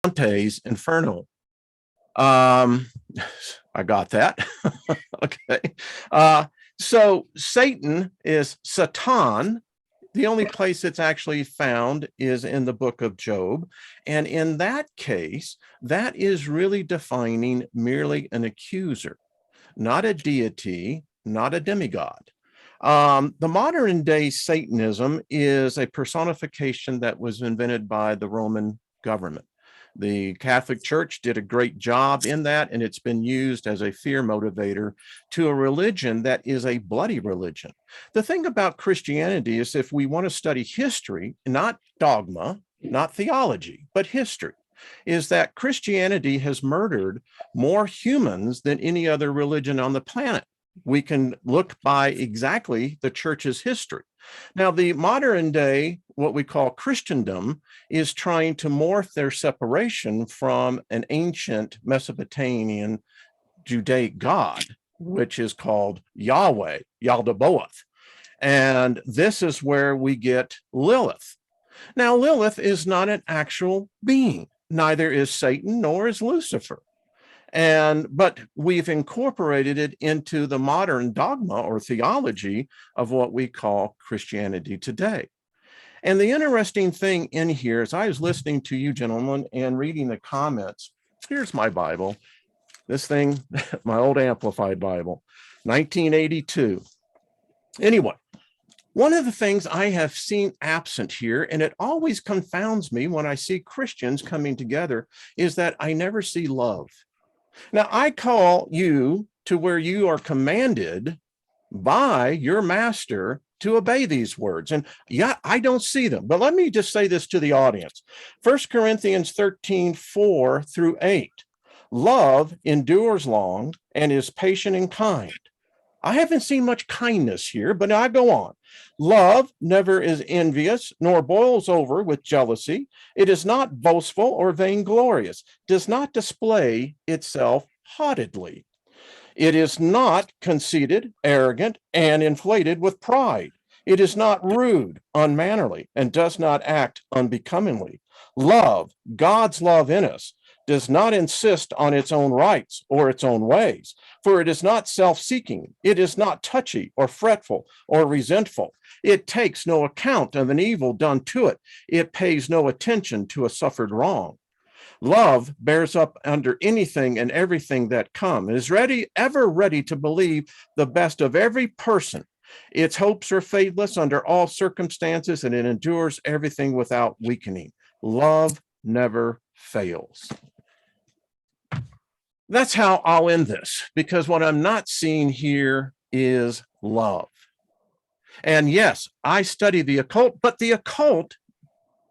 Dante's Inferno. I got that. Okay. So Satan is Satan. The only place it's actually found is in the book of Job. And in that case, that is really defining merely an accuser, not a deity, not a demigod. The modern day Satanism is a personification that was invented by the Roman government. The Catholic Church did a great job in that, and it's been used as a fear motivator to a religion that is a bloody religion. The thing about Christianity is, if we want to study history, not dogma, not theology, but history, is that Christianity has murdered more humans than any other religion on the planet. We can look by exactly the church's history. Now, the modern day, what we call Christendom, is trying to morph their separation from an ancient Mesopotamian Judaic god, which is called Yahweh, Yaldabaoth. And this is where we get Lilith. Now, Lilith is not an actual being. Neither is Satan, nor is Lucifer. But we've incorporated it into the modern dogma or theology of what we call Christianity today. And the interesting thing in here is, I was listening to you gentlemen and reading the comments. Here's my Bible, this thing, my old Amplified Bible, 1982. Anyway, one of the things I have seen absent here, and it always confounds me when I see Christians coming together, is that I never see love. Now, I call you to where you are commanded by your master to obey these words. And yeah, I don't see them. But let me just say this to the audience. 1 Corinthians 13, 4 through 8. Love endures long and is patient and kind. I haven't seen much kindness here, but I go on. Love never is envious, nor boils over with jealousy. It is not boastful or vainglorious, does not display itself haughtily. It is not conceited, arrogant, and inflated with pride. It is not rude, unmannerly, and does not act unbecomingly. Love, God's love in us, does not insist on its own rights or its own ways, for it is not self-seeking. It is not touchy or fretful or resentful. It takes no account of an evil done to it. It pays no attention to a suffered wrong. Love bears up under anything and everything that comes. It is ever ready to believe the best of every person. Its hopes are faithless under all circumstances, and it endures everything without weakening. Love never fails. That's how I'll end this, because what I'm not seeing here is love. And yes, I study the occult, but the occult,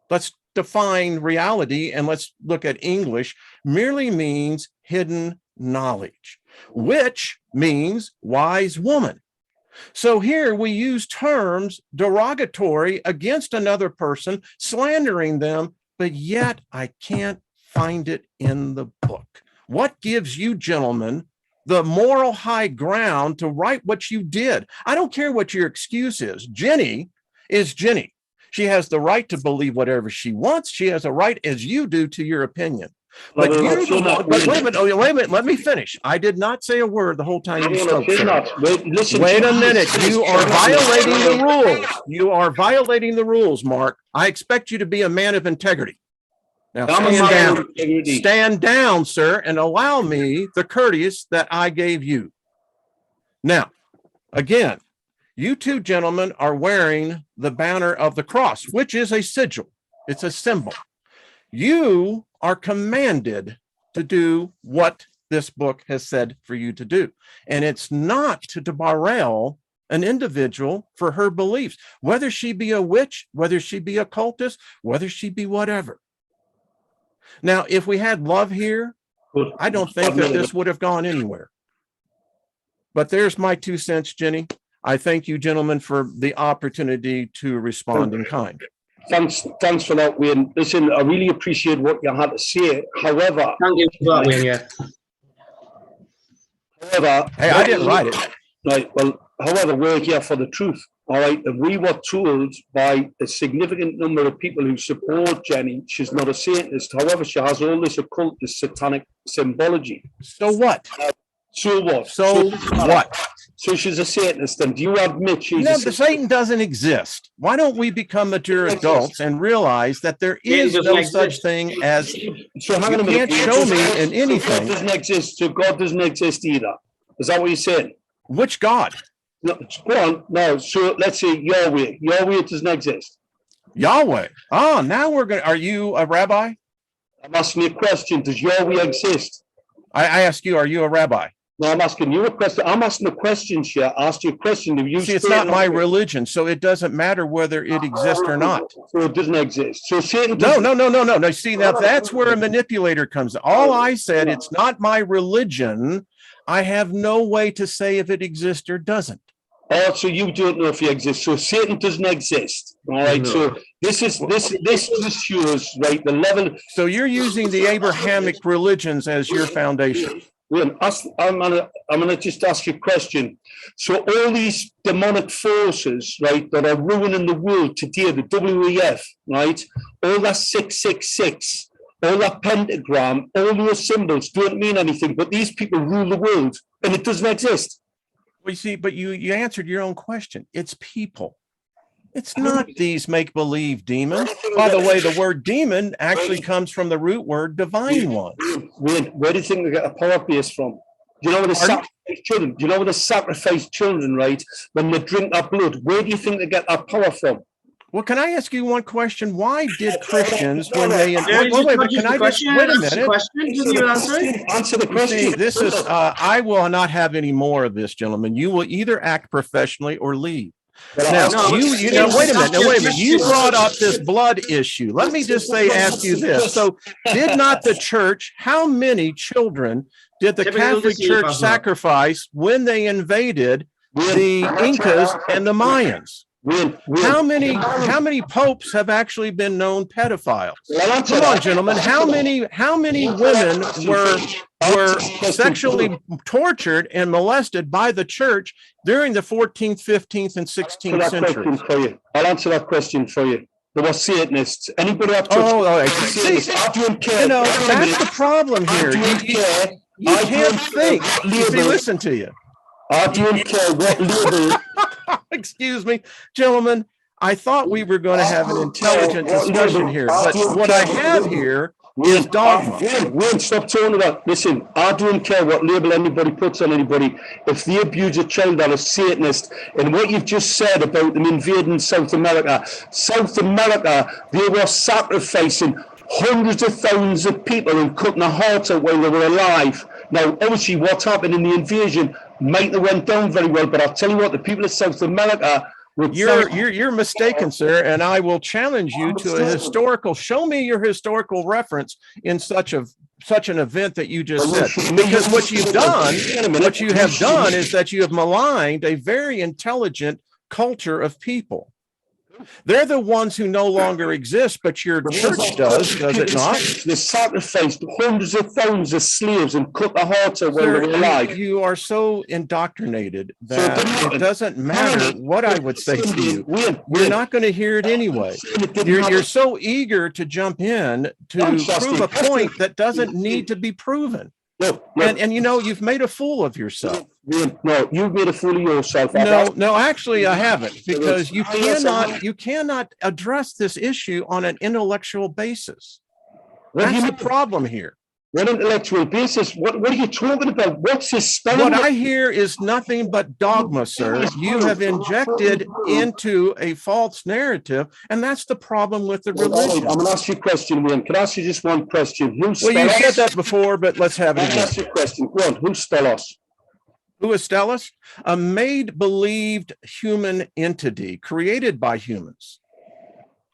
let's define reality and let's look at English, merely means hidden knowledge, which means wise woman. So here we use terms derogatory against another person, slandering them, but yet I can't find it in the book. What gives you gentlemen the moral high ground to write what you did? I don't care what your excuse is. Jenny is Jenny. She has the right to believe whatever she wants. She has a right, as you do, to your opinion. But wait a minute, let me finish. I did not say a word the whole time you spoke. Wait a minute. You are violating the rules. You are violating the rules, Mark. I expect you to be a man of integrity. Now stand down. Stand down, sir, and allow me the courteous that I gave you. Now, again, you two gentlemen are wearing the banner of the cross, which is a sigil. It's a symbol. You are commanded to do what this book has said for you to do. And it's not to derail an individual for her beliefs, whether she be a witch, whether she be a cultist, whether she be whatever. Now, if we had love here, I don't think that this would have gone anywhere. But there's my 2 cents, Jenny. I thank you, gentlemen, for the opportunity to respond in kind. Thanks for that, Wayne. Listen, I really appreciate what you had to say. However, thank you for that, Wayne. Yeah. However, hey, I didn't write it. Right. Well, however, we're here for the truth. all right, and we were told by a significant number of people who support Jenny, she's not a Satanist. However, she has all this occultist satanic symbology. So what? So what? So what? So she's a Satanist, and do you admit she's No, a the Satan doesn't exist. Why don't we become mature adults and realize that there is no such thing as, So hang on a you minute. can't show me in So God anything. doesn't exist. So God doesn't exist either. Is that what you're saying? Which God? No, go on. No. So let's say Yahweh. Yahweh doesn't exist. Yahweh. Oh, now we're going to, are you a rabbi? I'm asking you a question. Does Yahweh exist? I ask you, are you a rabbi? No, I'm asking you a question. I'm asking a question, Shia. I asked you a question. If you See, it's not my religion, so it doesn't matter whether it exists or not. So it doesn't exist. So Satan. No. See, now that's where a manipulator comes in. All I said, it's not my religion. I have no way to say if it exists or doesn't. Oh, so you don't know if he exists. So Satan doesn't exist. All right. No. So this just shows, right, the level. So you're using the Abrahamic religions as your foundation. William, I'm gonna just ask you a question. So all these demonic forces, right, that are ruining the world today, the WEF, right, all that 666, all that pentagram, all those symbols don't mean anything, but these people rule the world, and it doesn't exist. Well, you see, but you answered your own question. It's people. It's not these make-believe demons. By the way, the word demon actually comes from the root word divine one. Where do you think they get a power base from? Do you know where they sacrifice children? Do you know where they sacrifice children, right? When they drink that blood, where do you think they get that power from? Well, can I ask you one question? Why did Christians, when they wait a minute? Answer the question. See, this is I will not have any more of this, gentlemen. You will either act professionally or leave. Now, wait a minute. You brought up this blood issue. Let me just ask you this. So did not the church, how many children did the Catholic Church sacrifice when they invaded the Incas and the Mayans? How many popes have actually been known pedophiles? Come on, gentlemen. How many women were sexually tortured and molested by the church during the 14th, 15th, and 16th centuries? I'll answer that question for you. There were Satanists. Anybody have I don't care. That's the problem here. You can't think. See, listen to you. I don't care what label. Excuse me, gentlemen. I thought we were going to have an intelligent discussion here, but what I have here is dogma. Wayne, stop talking about. Listen, I don't care what label anybody puts on anybody. If they abuse a child that is Satanist, and what you've just said about them invading South America, they were sacrificing hundreds of thousands of people and cutting their hearts out while they were alive. Now, obviously, what happened in the invasion might have went down very well, but I'll tell you what, the people of South America. You're mistaken, sir, and I will challenge you to a historical. Show me your historical reference in such an event that you just said. Because what you have done is that you have maligned a very intelligent culture of people. They're the ones who no longer exist, but your church does it not? They sacrificed hundreds of thousands of slaves and cut their hearts out when they were alive. You are so indoctrinated that it doesn't matter what I would say to you. You're not going to hear it anyway. You're so eager to jump in to prove a point that doesn't need to be proven. And you've made a fool of yourself. No, you've made a fool of yourself. No, actually I haven't, because you cannot address this issue on an intellectual basis. That's the problem here. What intellectual basis? What are you talking about? What's this? What I hear is nothing but dogma, sir. You have injected into a false narrative, and that's the problem with the religion. I'm going to ask you a question, Wayne. Can I ask you just one question? Well, you said that before, but let's have it again. Ask you a question. Go on. Who's Stellos? Who is Stellos? A made-believed human entity created by humans.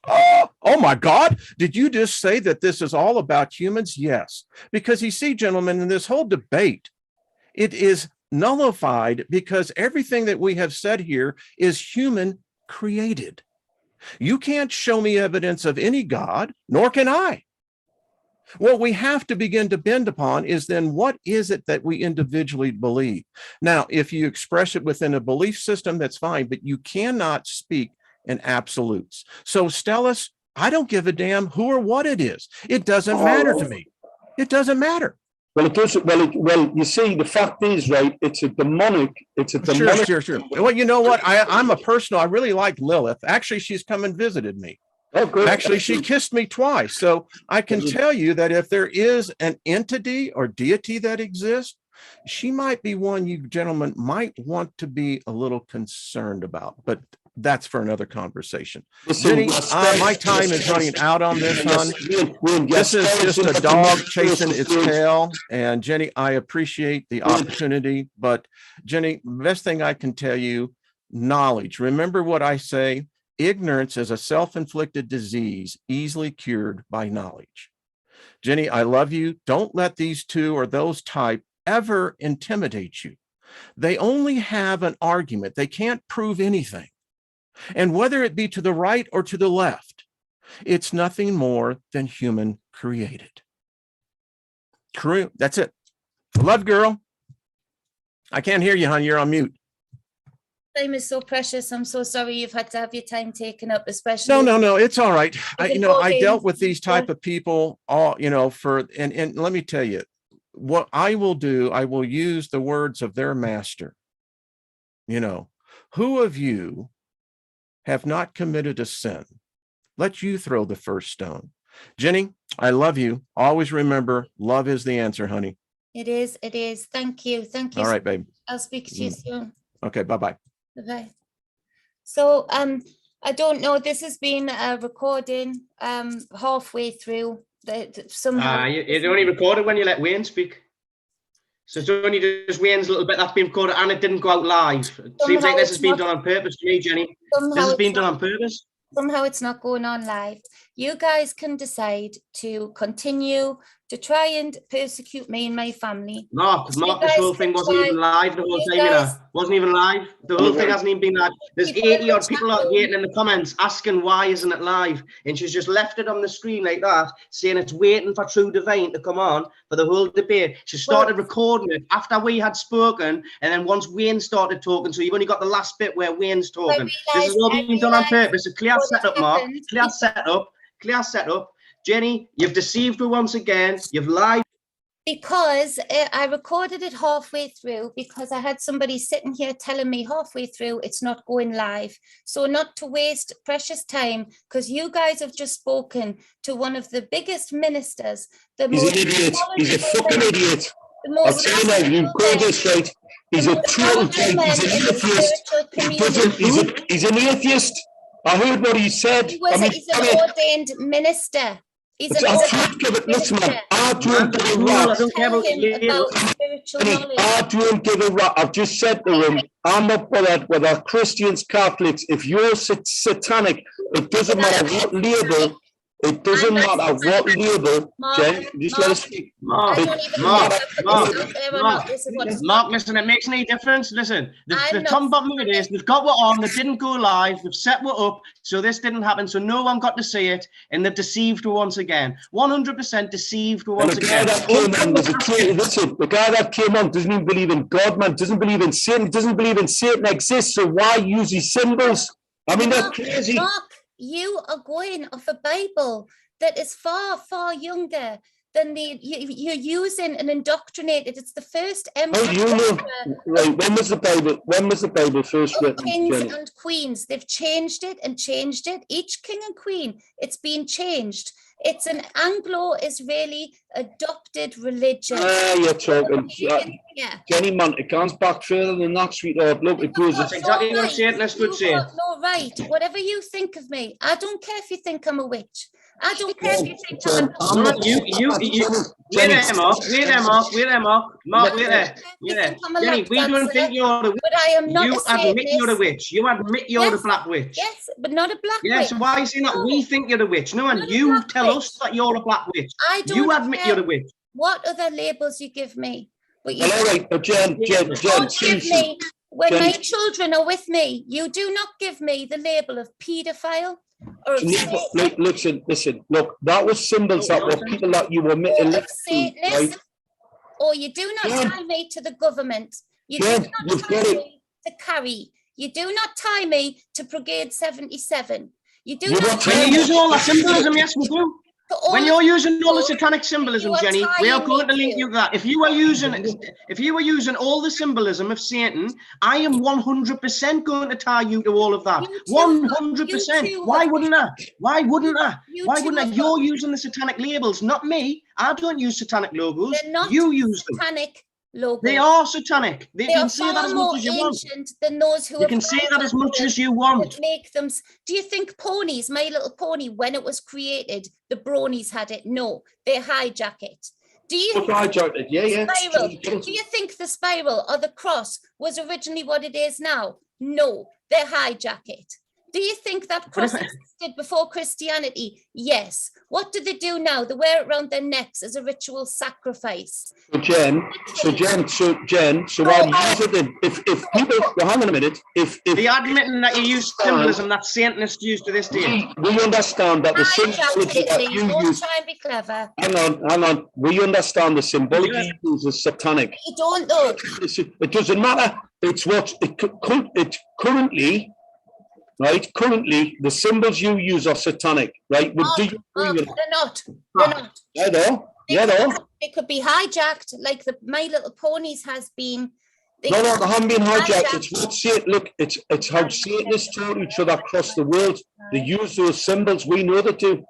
Oh my God, did you just say that this is all about humans? Yes, because you see, gentlemen, in this whole debate, it is nullified because everything that we have said here is human created. You can't show me evidence of any God, nor can I. What we have to begin to bend upon is then what is it that we individually believe? Now, if you express it within a belief system, that's fine, but you cannot speak in absolutes. So, Stellis, I don't give a damn who or what it is. It doesn't matter to me. It doesn't matter. Well, it doesn't. Well, you see, the fact is, right? It's a demonic. Sure. Well, you know what? I'm a personal. I really like Lilith. Actually, she's come and visited me. Oh, good. Actually, she kissed me twice. So I can tell you that if there is an entity or deity that exists, she might be one you gentlemen might want to be a little concerned about. But that's for another conversation. Jenny, my time is running out on this, hon. This is just a dog chasing its tail. And Jenny, I appreciate the opportunity. But Jenny, best thing I can tell you, knowledge. Remember what I say. Ignorance is a self-inflicted disease easily cured by knowledge. Jenny, I love you. Don't let these two or those type ever intimidate you. They only have an argument. They can't prove anything. And whether it be to the right or to the left, it's nothing more than human created. That's it. Love, girl. I can't hear you, hon. You're on mute. Time is so precious. I'm so sorry you've had to have your time taken up, especially. No, it's all right. I dealt with these type of people all, and let me tell you what I will do. I will use the words of their master. Who of you have not committed a sin? Let you throw the first stone. Jenny, I love you. Always remember, love is the answer, honey. It is. Thank you. All right, babe. I'll speak to you soon. Okay, bye-bye. Bye. So I don't know, this has been a recording halfway through. Somehow it only recorded when you let Wayne speak. So it's only just Wayne's little bit that's been recorded and it didn't go out live. It seems like this has been done on purpose to me, Jenny. This has been done on purpose. Somehow it's not going on live. You guys can decide to continue to try and persecute me and my family. Mark, this whole thing wasn't even live the whole time, Wasn't even live. The whole thing hasn't even been live. There's 80 odd people out waiting in the comments asking why isn't it live? And she's just left it on the screen like that, saying it's waiting for True Divine to come on for the whole debate. She started recording it after we had spoken, and then once Wayne started talking, so you've only got the last bit where Wayne's talking. This is all being done on purpose. A clear setup, Mark. Clear setup. Jenny, you've deceived her once again. You've lied. Because I recorded it halfway through because I had somebody sitting here telling me halfway through it's not going live. So not to waste precious time, because you guys have just spoken to one of the biggest ministers. He's an idiot. He's a fucking idiot. I'll tell you now, you call this right. He's a total fake. He's an atheist. He's an atheist. I heard what he said. He's an ordained minister. Listen, man, I don't give a rat. I've just said to him, I'm not bothered whether Christians, Catholics, if you're satanic, it doesn't matter what label. It doesn't matter what label, Jen, just let us speak. Mark, listen, it makes any difference. Listen, the top bottom of it is, they've got what on, they didn't go live, they've set what up, so this didn't happen, so no one got to see it, and they've deceived her once again. 100% deceived her once again. The guy that came on doesn't even believe in God, man, doesn't believe in Satan, doesn't believe in Satan exists, so why use these symbols? I mean, that's crazy. You are going off a Bible that is far, far younger than you're using and indoctrinated. It's the first empire. How do you know? Right, when was the Bible first written? Kings and queens. They've changed it and changed it. Each king and queen, it's been changed. It's an Anglo-Israeli adopted religion. You're talking. Yeah. Jenny, man, it goes back further than that, sweetheart. Look, it goes. That's exactly what Satanists would say. No, right. Whatever you think of me, I don't care if you think I'm a witch. I don't care if you think I'm wait there, Mark, wait there. Jenny, we don't think you're the witch. But I am not. You admit you're the witch. You admit you're the black witch. Yes, but not a black witch. Yeah, so why are you saying that we think you're the witch? No, and you tell us that you're a black witch. You admit you're the witch. What other labels you give me? All right, Jen, when my children are with me, you do not give me the label of paedophile. or of Listen, look, that was symbols that were people that you were Satanists, right? or you do not Jen, tie me to the government. You Jen, do not you've tie got it. me to Carrie. You do not tie me to Brigade 77. You do You not were tie When me you're using all that symbolism, yes, we do. to all When of you're the using all the people satanic symbolism, you are Jenny, we are tying going to me link to. you to that. If you were using all the symbolism of Satan, I am 100% going to tie you to all of that. You too 100%. Why have- wouldn't I? Why wouldn't I? You Why too wouldn't I? have- You're using the satanic labels, not me. I don't use satanic logos. They're not You use them. satanic logos. They are satanic. You They can are say that far as more much as you want. ancient than those who You have can say that as hijacked much them as you want. that make them. Do you think ponies, My Little Pony, when it was created, the bronies had it? No, they hijack it. Do you think spiral? Do you think the spiral or the cross was originally what it is now? No, they hijack it. Do you think that cross existed before Christianity? Yes. What do they do now? They wear it around their necks as a ritual sacrifice. So Jen, why use it then? If people, well, hang on a minute, if You're admitting that you use symbolism that Satanists use to this day. we understand that the symbology that you Don't use, try and be clever. hang on, we understand the symbology you use is satanic. You don't know. It doesn't matter. It's what it currently, right? Currently, the symbols you use are satanic, right? But do you agree with They're not. They're not. Yeah, though. Yeah, though. They could be hijacked like the My Little Ponies has been. They haven't been hijacked. It's what Satan. Look, it's how Satanists taught each other across the world. They use those symbols. We know that too.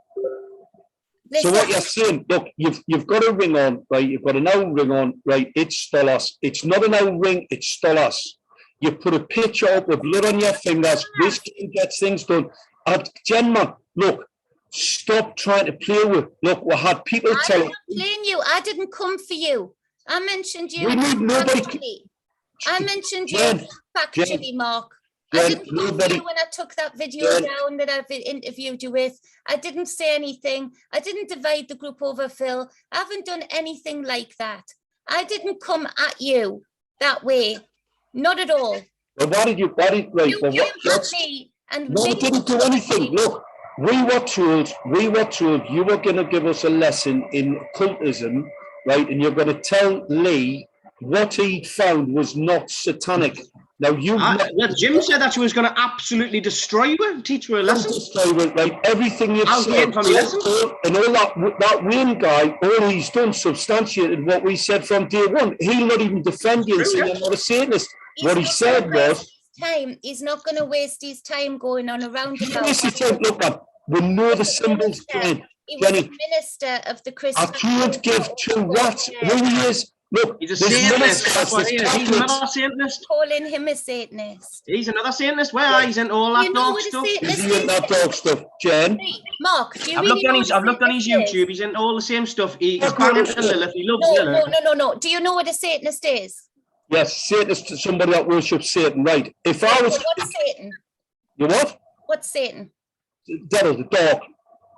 So what you're saying, look, you've got a ring on, right? You've got an owl ring on, right? It's stolas. It's not an owl ring. It's stolas. You put a picture up with blood on your fingers. This gets things done. And Jen, look. Stop trying to play with. Look, we had people tell us. I'm not playing you. I didn't come for you. I mentioned you. We need nobody. I mentioned you Jen, factually, Mark. Jen, I didn't come for you when I took that video down that I've interviewed you with. I didn't say anything. I didn't divide the group over Phil. I haven't done anything like that. I didn't come at you that way. Not at all. Well, why did you, right? You Well, came at me and no, I didn't do anything. Look. We were told you were going to give us a lesson in occultism, right? And you're going to tell Lee what he found was not satanic. Now Jim said that she was going to absolutely destroy her, teach her a lesson. Destroy her, right? Everything you've said, and all that Wayne guy, all he's done substantiated what we said from day one. He'll not even defend you and say you're not a Satanist. What he said was. He's not going to waste his time going on around about. Look, man, we know the symbols. He was a minister of the Christian. I can't give two rats who he is. Look, he's a Satanist. He's another Satanist. Calling him a Satanist. He's another Satanist. Where he's into all that dog stuff. He's into that dog stuff, Jen. Mark, do you I've looked on his YouTube. He's into all the same stuff. He's banging to Lilith. He loves Lilith. No. Do you know what a Satanist is? Yes, Satanist is somebody that worships Satan, right? If I was... What's Satan? You what? What's Satan? The devil, the dark,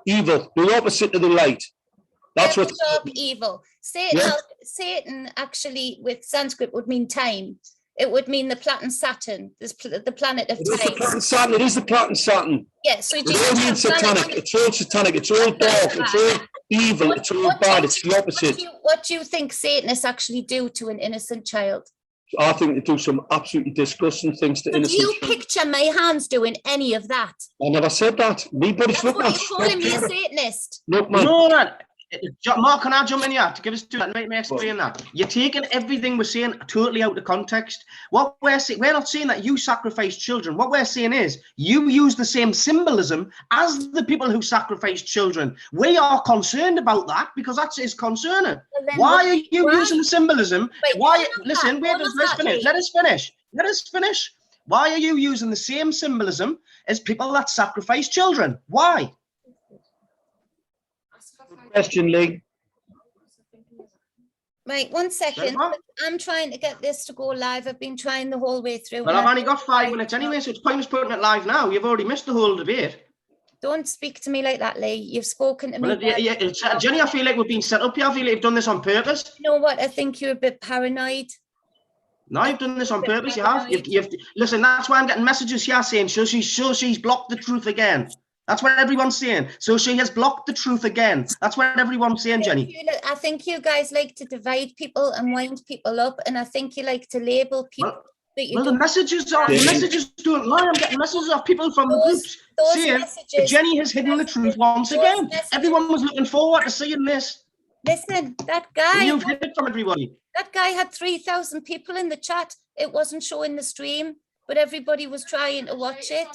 evil, the opposite of the light. That's what... Dark, evil. Satan actually, with Sanskrit, would mean time. It would mean the planet Saturn, the planet of time. It is the planet Saturn. Yes. So it all means satanic. It's all satanic. It's all dark. It's all evil. It's all bad. It's the opposite. What do you think Satanists actually do to an innocent child? I think they do some absolutely disgusting things to innocent children. Do you picture my hands doing any of that? I never said that. Nobody's looking at you calling me a Satanist? Look, man. No, man. Mark, can I jump in here to give us two? Let me explain that. You're taking everything we're saying totally out of context. What we're saying, we're not saying that you sacrifice children. What we're saying is you use the same symbolism as the people who sacrifice children. We are concerned about that because that is concerning. Why are you using the symbolism? Listen, let us finish. Why are you using the same symbolism as people that sacrifice children? Why? Question, Lee. Right, 1 second. I'm trying to get this to go live. I've been trying the whole way through. Well, I've only got 5 minutes anyway, so it's pointless putting it live now. You've already missed the whole debate. Don't speak to me like that, Lee. You've spoken to me. Well, Jenny, I feel like we've been set up here. I feel like you've done this on purpose. You know what? I think you're a bit paranoid. No, you've done this on purpose. You have. Listen, that's why I'm getting messages here saying she's blocked the truth again. That's what everyone's saying. So she has blocked the truth again. That's what everyone's saying, Jenny. I think you guys like to divide people and wind people up, and I think you like to label people. Well, the messages don't lie. I'm getting messages of people from the groups saying Jenny has hidden the truth once again. Everyone was looking forward to seeing this. Listen, that guy. You've hid it from everybody. That guy had 3,000 people in the chat. It wasn't showing the stream, but everybody was trying to watch it.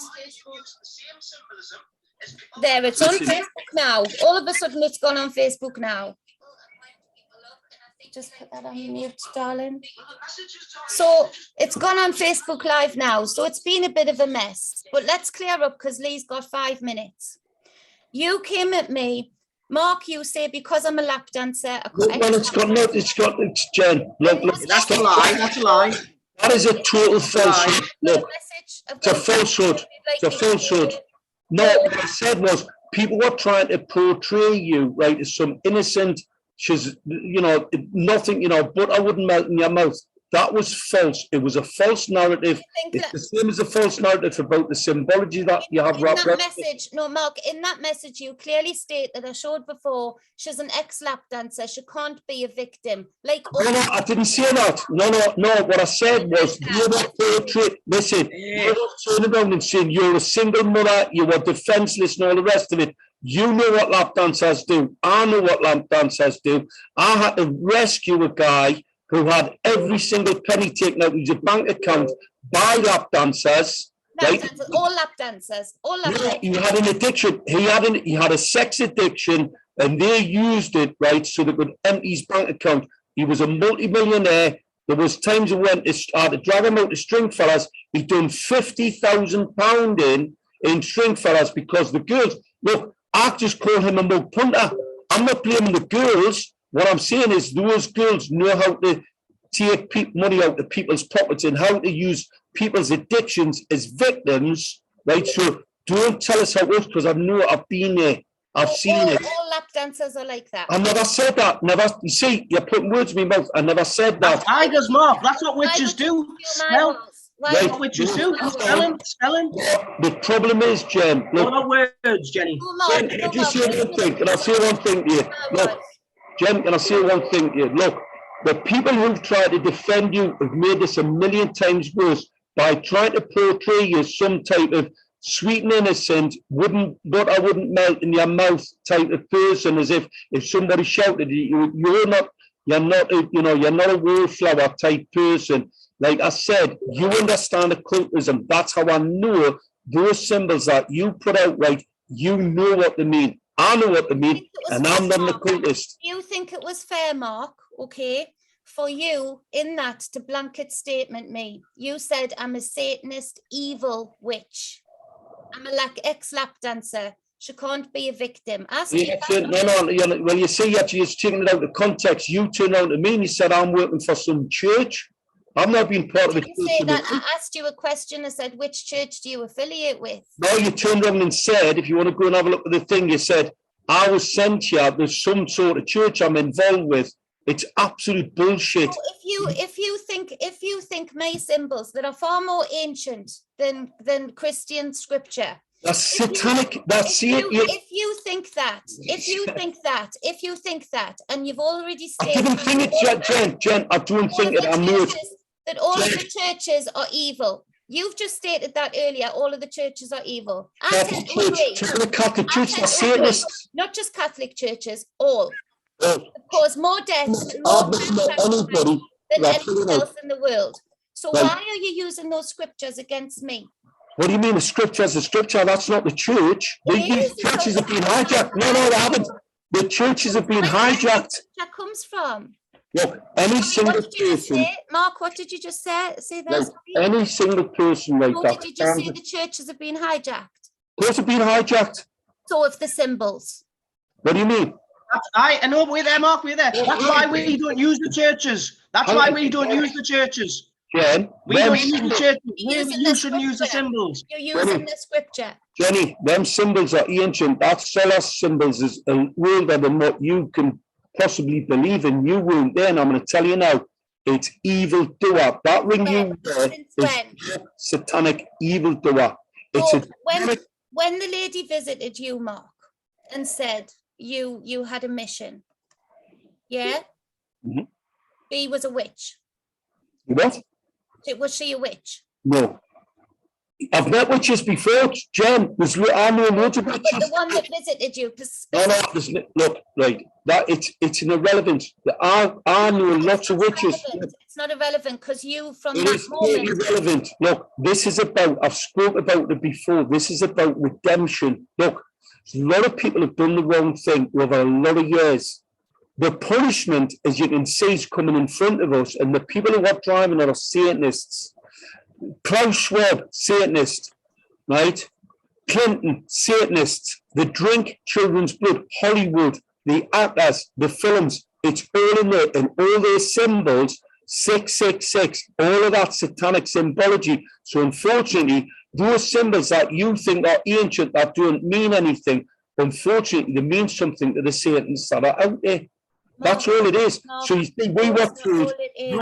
There, it's on Facebook now. All of a sudden, it's gone on Facebook now. Just put that on mute, darling. So it's gone on Facebook Live now. So it's been a bit of a mess. But let's clear up because Lee's got 5 minutes. You came at me. Mark, you say because I'm a lap dancer. Well, it's Jen. Look, that's a lie. That's a lie. That is a total falsehood. Look, it's a falsehood. It's a falsehood. No, what I said was people were trying to portray you, right, as some innocent, she's, nothing, but I wouldn't melt in your mouth. That was false. It was a false narrative. It's the same as a false narrative about the symbology that you have wrapped up. No, Mark, in that message, you clearly state that I showed before, she's an ex-lap dancer. She can't be a victim. No, I didn't say that. No. What I said was, you were portrayed. Listen, you were turning around and saying you're a single mother, you were defenseless and all the rest of it. You know what lap dancers do. I know what lap dancers do. I had to rescue a guy who had every single penny taken out of his bank account by lap dancers. All lap dancers. He had an addiction. He had a sex addiction, and they used it, right, so they could empty his bank account. He was a multi-millionaire. There was times he went to drag him out to string fellas. He done £50,000 in string fellas because the girls, look, I just call him a mug punter. I'm not blaming the girls. What I'm saying is those girls know how to take money out of people's pockets and how to use people's addictions as victims, right? So don't tell us how it was, because I know I've been there. I've seen it. All lap dancers are like that. I never said that. Never. You see, you're putting words in my mouth. I never said that. Tigers, Mark. That's what witches do. That's what witches do. Spelling. The problem is, Jen. Look, what are words, Jenny? Jen, just say one thing, and I'll say one thing to you. Look, Jen, can I say one thing to you? Look, the people who've tried to defend you have made this a million times worse by trying to portray you as some type of sweet and innocent, but I wouldn't melt in your mouth type of person, as if somebody shouted at you, you're not a wallflower type person. Like I said, you understand occultism. That's how I know those symbols that you put out, right? You know what they mean. I know what they mean, and I'm not an occultist. You think it was fair, Mark, okay, for you in that to blanket statement me? You said I'm a Satanist, evil witch. I'm a ex-lap dancer. She can't be a victim. Well, you see, you're just taking it out of context. You turned around to me and you said, I'm working for some church. I've not been part of it. I asked you a question. I said, which church do you affiliate with? No, you turned around and said, if you want to go and have a look at the thing, you said, I was sent here. There's some sort of church I'm involved with. It's absolute bullshit. So if you think my symbols that are far more ancient than Christian scripture. That's satanic. That's it. If you think that, and you've already stated. I didn't think it, Jen. I don't think it. I know it. That all of the churches are evil. You've just stated that earlier. All of the churches are evil. The Catholic Church are Satanists. Not just Catholic churches, all. Cause more deaths and more anybody than anything else in the world. So why are you using those scriptures against me? What do you mean the scriptures? The scripture, that's not the church. The churches have been hijacked. No, they haven't. The churches have been hijacked. That comes from. Look, any single person. Mark, what did you just say? Say that. Any single person like that. Did you just say the churches have been hijacked? Of course, have been hijacked. So have the symbols. What do you mean? I know, we're there, Mark, we're there. That's why we don't use the churches. That's why we don't use the churches. Jen, we don't use the churches. You shouldn't use the symbols. You're using the scripture. Jenny, them symbols are ancient. That Solos symbols is older than what you can possibly believe in. You weren't there, and I'm going to tell you now, it's evil doer. That ring you wear is satanic evil doer. It's When the lady visited you, Mark, and said you had a mission, yeah? Mhm. She was a witch. What? Was she a witch? No. I've met witches before, Jen. I know loads of But witches. the one that visited you, No, look, right. That it's an irrelevant. I know lots of witches. It's not irrelevant because you, from It that is totally moment, irrelevant. Look, this is about, I've spoke about it before. This is about redemption. Look, a lot of people have done the wrong thing over a lot of years. The punishment, as you can see, is coming in front of us, and the people who are driving are Satanists. Klaus Schwab, Satanist, right? Clinton, Satanists. They drink children's blood. Hollywood, the actors, the films, it's all in there. And all those symbols, 666, all of that satanic symbology. So unfortunately, those symbols that you think are ancient, that don't mean anything, unfortunately, they mean something to the Satanists that are out there. That's all it is. So you see, we were told you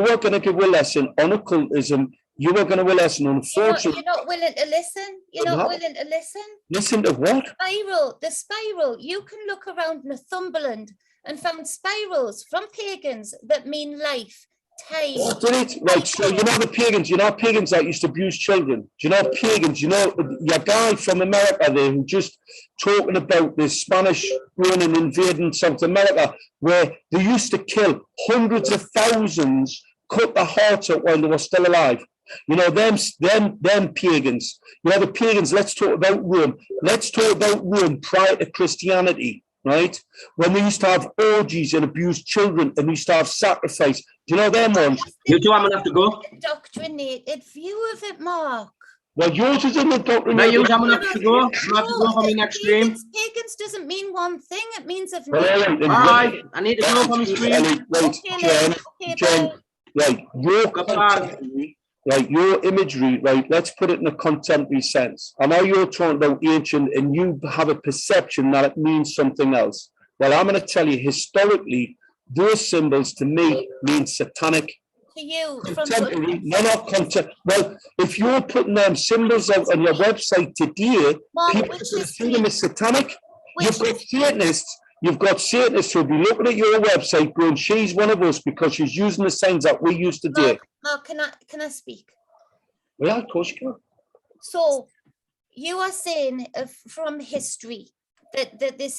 were going to give a lesson on occultism. You were going to give a lesson on fortune. You're not willing to listen. You're not willing to listen. Listen to what? The spiral. You can look around Northumberland and found spirals from pagans that mean life, time. Oh, did it? Right, so you know the pagans that used to abuse children. Do you know pagans? You know your guy from America there who just talking about the Spanish going and invading South America, where they used to kill hundreds of thousands, cut their hearts out while they were still alive. You know, them pagans. You know, the pagans, let's talk about Rome. Let's talk about Rome prior to Christianity, right? When they used to have orgies and abuse children and used to have sacrifice. Do you know them ones? You two, I'm going to have to go. Indoctrinated view of it, Mark. Well, yours is an indoctrinated. No, I'm going to have to go. I'm going to have to go for my next stream. Pagans doesn't mean one thing. It means of All right, I need to go for my stream. Right, Jen, right, your imagery, right, let's put it in a contemporary sense. I know you're talking about ancient and you have a perception that it means something else. Well, I'm going to tell you, historically, those symbols to me mean satanic. To you, contemporary, well, if you're putting them symbols out on your website today, people are going to see them as satanic. You've got Satanists who'll be looking at your website going, she's one of us because she's using the signs that we used to do. Mark, can I speak? Yeah, of course you can. So you are saying from history that this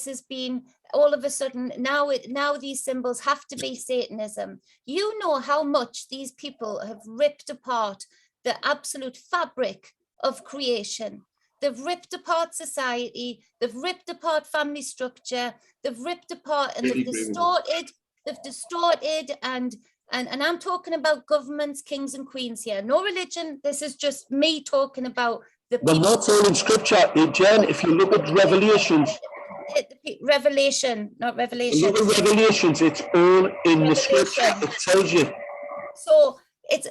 has been all of a sudden now these symbols have to be Satanism. You know how much these people have ripped apart the absolute fabric of creation. They've ripped apart society, they've ripped apart family structure, they've ripped apart and they've distorted and I'm talking about governments, kings and queens here. No religion, this is just me talking about the people. Well, not all in scripture, Jen, if you look at Revelations. Revelation, not Revelation. Look at Revelations, it's all in the scripture, it tells you. So it's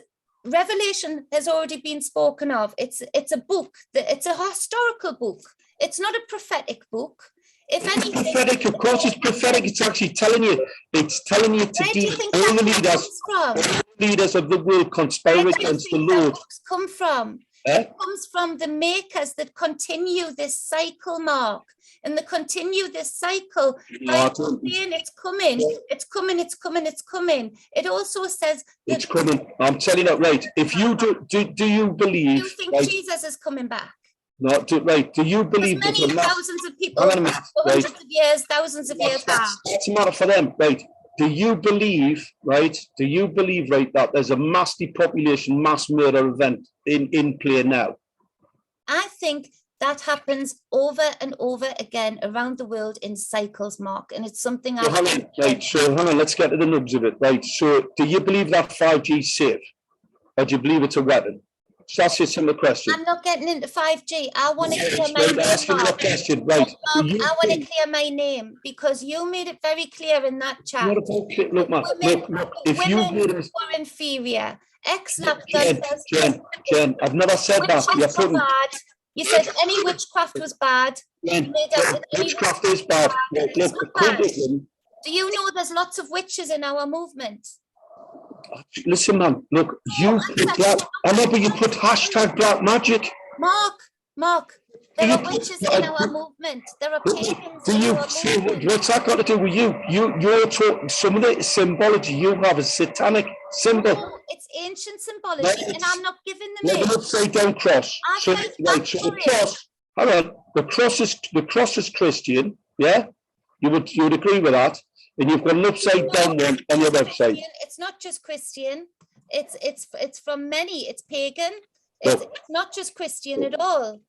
Revelation has already been spoken of. It's a book, it's a historical book. It's not a prophetic book. If anything, prophetic, of course it's prophetic. It's actually telling you to deal all the leaders of the world conspire against the Lord. Come from? It comes from the makers that continue this cycle, Mark. And they continue this cycle by saying it's coming. It also says it's coming. I'm telling you that, right. If you do you believe? You think Jesus is coming back? No, right. Do you believe there's many thousands of people, hundreds of years, thousands of years back? What's the matter for them, right? Do you believe, right, that there's a mass depopulation, mass murder event in play now? I think that happens over and over again around the world in cycles, Mark, and it's something So hang on, let's get to the nubs of it, right? So do you believe that 5G is safe? Or do you believe it's a weapon? So that's a simple question. I'm not getting into 5G. I want to clear my name. Right. I want to clear my name because you made it very clear in that chat. Look, man, look, if you were inferior. Jen, I've never said that. You said any witchcraft was bad. Witchcraft is bad. Do you know there's lots of witches in our movement? Listen, man, look, you put black, I know, but you put hashtag black magic. Mark, there are witches in our movement. There are pagans Do in you our see movement. what's that got to do with you? You're talking, some of the symbology you have is satanic symbol. No, it's ancient symbology, and I'm not giving them Like it. an upside down cross. I So, fight right, back so for the it. cross, hang on, the cross is Christian, yeah? You would agree with that? And you've got an upside down one on your website. Christian. It's not just Christian. It's from many. It's pagan. It's not just Christian at all.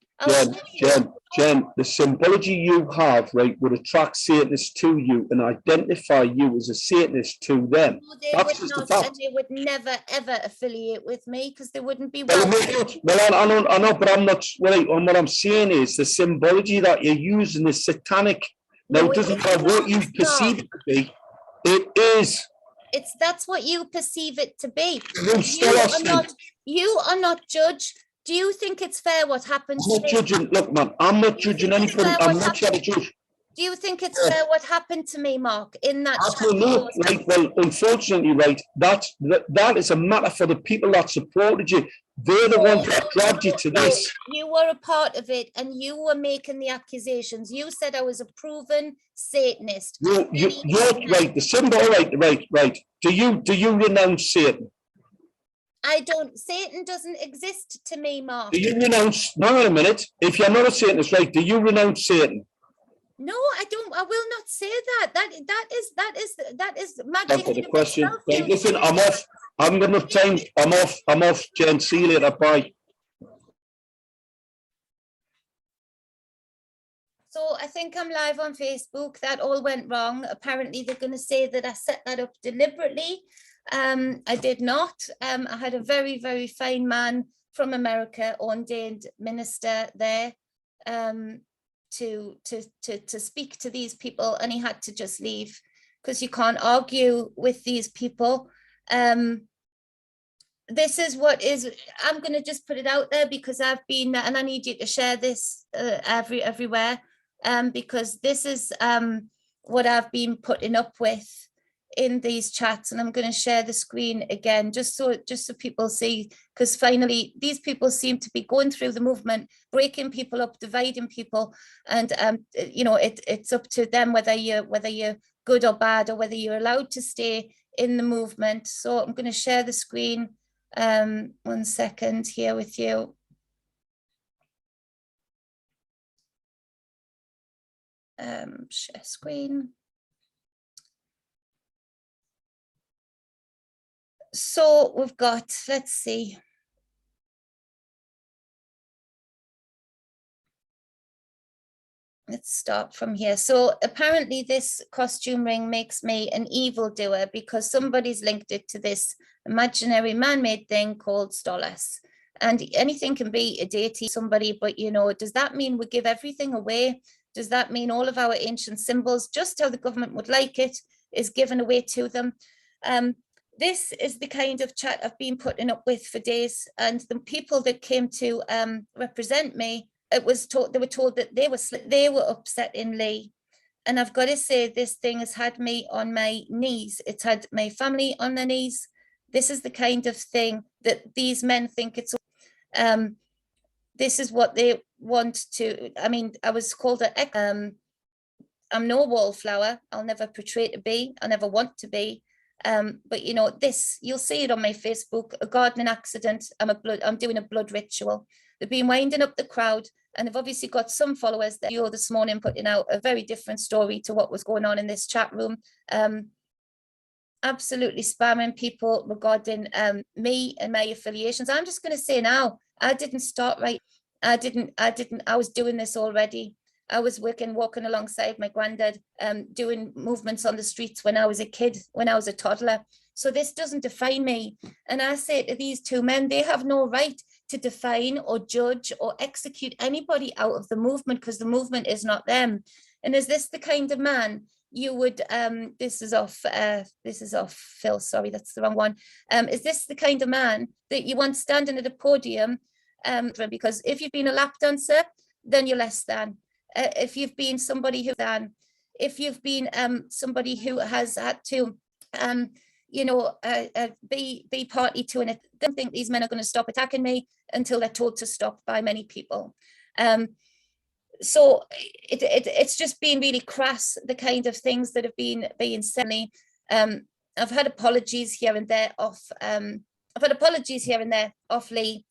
Jen, the symbology you have, right, would attract Satanists to you and identify you as a Satanist to them. No, they That's would just a not, fact. and they would never ever affiliate with me because they wouldn't be Well, welcome. I know, but I'm not. Well, what I'm saying is the symbology that you're using is satanic. Now, No, it doesn't it's matter what not, you it's perceive not. it to be. It is. That's what you perceive it to be. You are not judge. Do you think it's fair what happened I'm to not me? judging. Look, man, I'm not judging anybody. I'm not trying to judge. Do you think it's fair what happened to me, Mark, in that Absolutely, right. Well, unfortunately, right, that is a matter for the people that supported you. They're the ones that dragged you to this. You were a part of it, and you were making the accusations. You said I was a proven Satanist. You're right. The symbol, right. Do you renounce Satan? I don't. Satan doesn't exist to me, Mark. Do you renounce? No, wait a minute. If you're not a Satanist, right? Do you renounce Satan? No, I don't. I will not say that. That is magic. That's the question. Right, listen, I'm off. I haven't got enough time. I'm off. Jen, see you later. Bye. So I think I'm live on Facebook. That all went wrong. Apparently, they're going to say that I set that up deliberately. I did not. I had a very, very fine man from America, ordained minister there, to speak to these people, and he had to just leave because you can't argue with these people. This is what is. I'm going to just put it out there because I've been, and I need you to share this everywhere, because this is what I've been putting up with in these chats, and I'm going to share the screen again just so people see, because finally these people seem to be going through the movement, breaking people up, dividing people, and you know, it's up to them whether you're good or bad, or whether you're allowed to stay in the movement. So I'm going to share the screen 1 second here with you. Share screen. So we've got, let's see. Let's start from here. So apparently this costume ring makes me an evildoer because somebody's linked it to this imaginary man-made thing called Stolas. And anything can be a deity, somebody, but you know, does that mean we give everything away? Does that mean all of our ancient symbols, just how the government would like it, is given away to them? This is the kind of chat I've been putting up with for days, and the people that came to represent me, they were told that they were upset in Lee. And I've got to say, this thing has had me on my knees. It's had my family on their knees. This is the kind of thing that these men think it's. This is what they want to. I mean, I was called I'm no wallflower. I'll never portray to be. I never want to be. But you know, this, you'll see it on my Facebook, a gardening accident. I'm doing a blood ritual. They've been winding up the crowd, and they've obviously got some followers that you're this morning putting out a very different story to what was going on in this chat room. Absolutely spamming people regarding me and my affiliations. I'm just going to say now, I didn't start right. I was doing this already. I was walking alongside my granddad, doing movements on the streets when I was a kid, when I was a toddler. So this doesn't define me. And I say to these two men, they have no right to define or judge or execute anybody out of the movement, because the movement is not them. And is this the kind of man you would, this is off Phil, sorry, that's the wrong one. Is this the kind of man that you want standing at a podium? Because if you've been a lap dancer, then you're less than. If you've been somebody who if you've been somebody who has had to be party to, and I don't think these men are going to stop attacking me until they're told to stop by many people. So it's just been really crass, the kind of things that have been being said. I've had apologies here and there off Lee,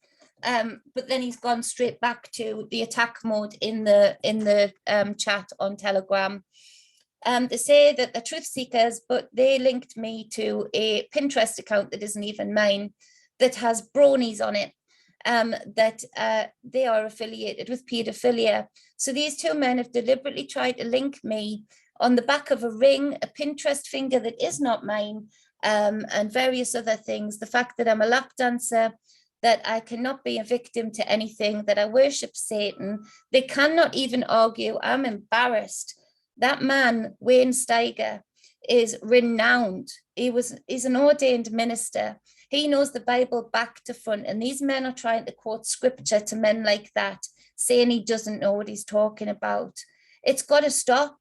but then he's gone straight back to the attack mode in the chat on Telegram. They say that they're truth seekers, but they linked me to a Pinterest account that isn't even mine, that has bronies on it, that they are affiliated with paedophilia. So these two men have deliberately tried to link me on the back of a ring, a Pinterest finger that is not mine, and various other things. The fact that I'm a lap dancer, that I cannot be a victim to anything, that I worship Satan. They cannot even argue. I'm embarrassed. That man, Wayne Steiger, is renowned. He's an ordained minister. He knows the Bible back to front. And these men are trying to quote scripture to men like that, saying he doesn't know what he's talking about. It's got to stop.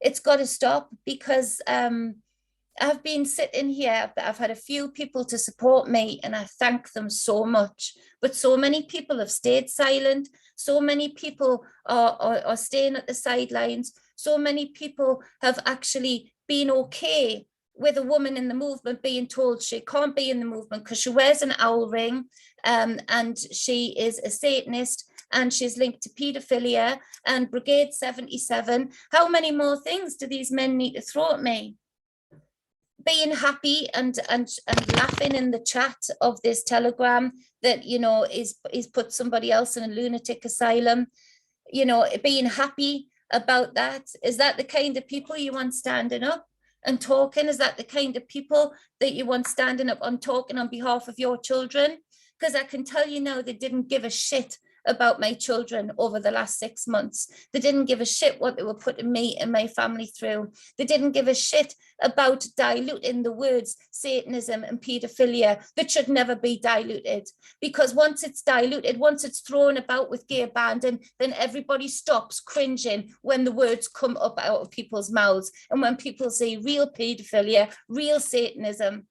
It's got to stop, because I've been sitting here, I've had a few people to support me, and I thank them so much. But so many people have stayed silent. So many people are staying at the sidelines. So many people have actually been okay with a woman in the movement being told she can't be in the movement because she wears an owl ring, and she is a Satanist, and she's linked to paedophilia and Brigade 77. How many more things do these men need to throw at me? Being happy and laughing in the chat of this Telegram that, is put somebody else in a lunatic asylum, being happy about that. Is that the kind of people you want standing up and talking? Is that the kind of people that you want standing up and talking on behalf of your children? Because I can tell you now, they didn't give a shit about my children over the last 6 months. They didn't give a shit what they were putting me and my family through. They didn't give a shit about diluting the words Satanism and paedophilia that should never be diluted. Because once it's diluted, once it's thrown about with gay abandon, then everybody stops cringing when the words come up out of people's mouths. And when people say real paedophilia, real Satanism.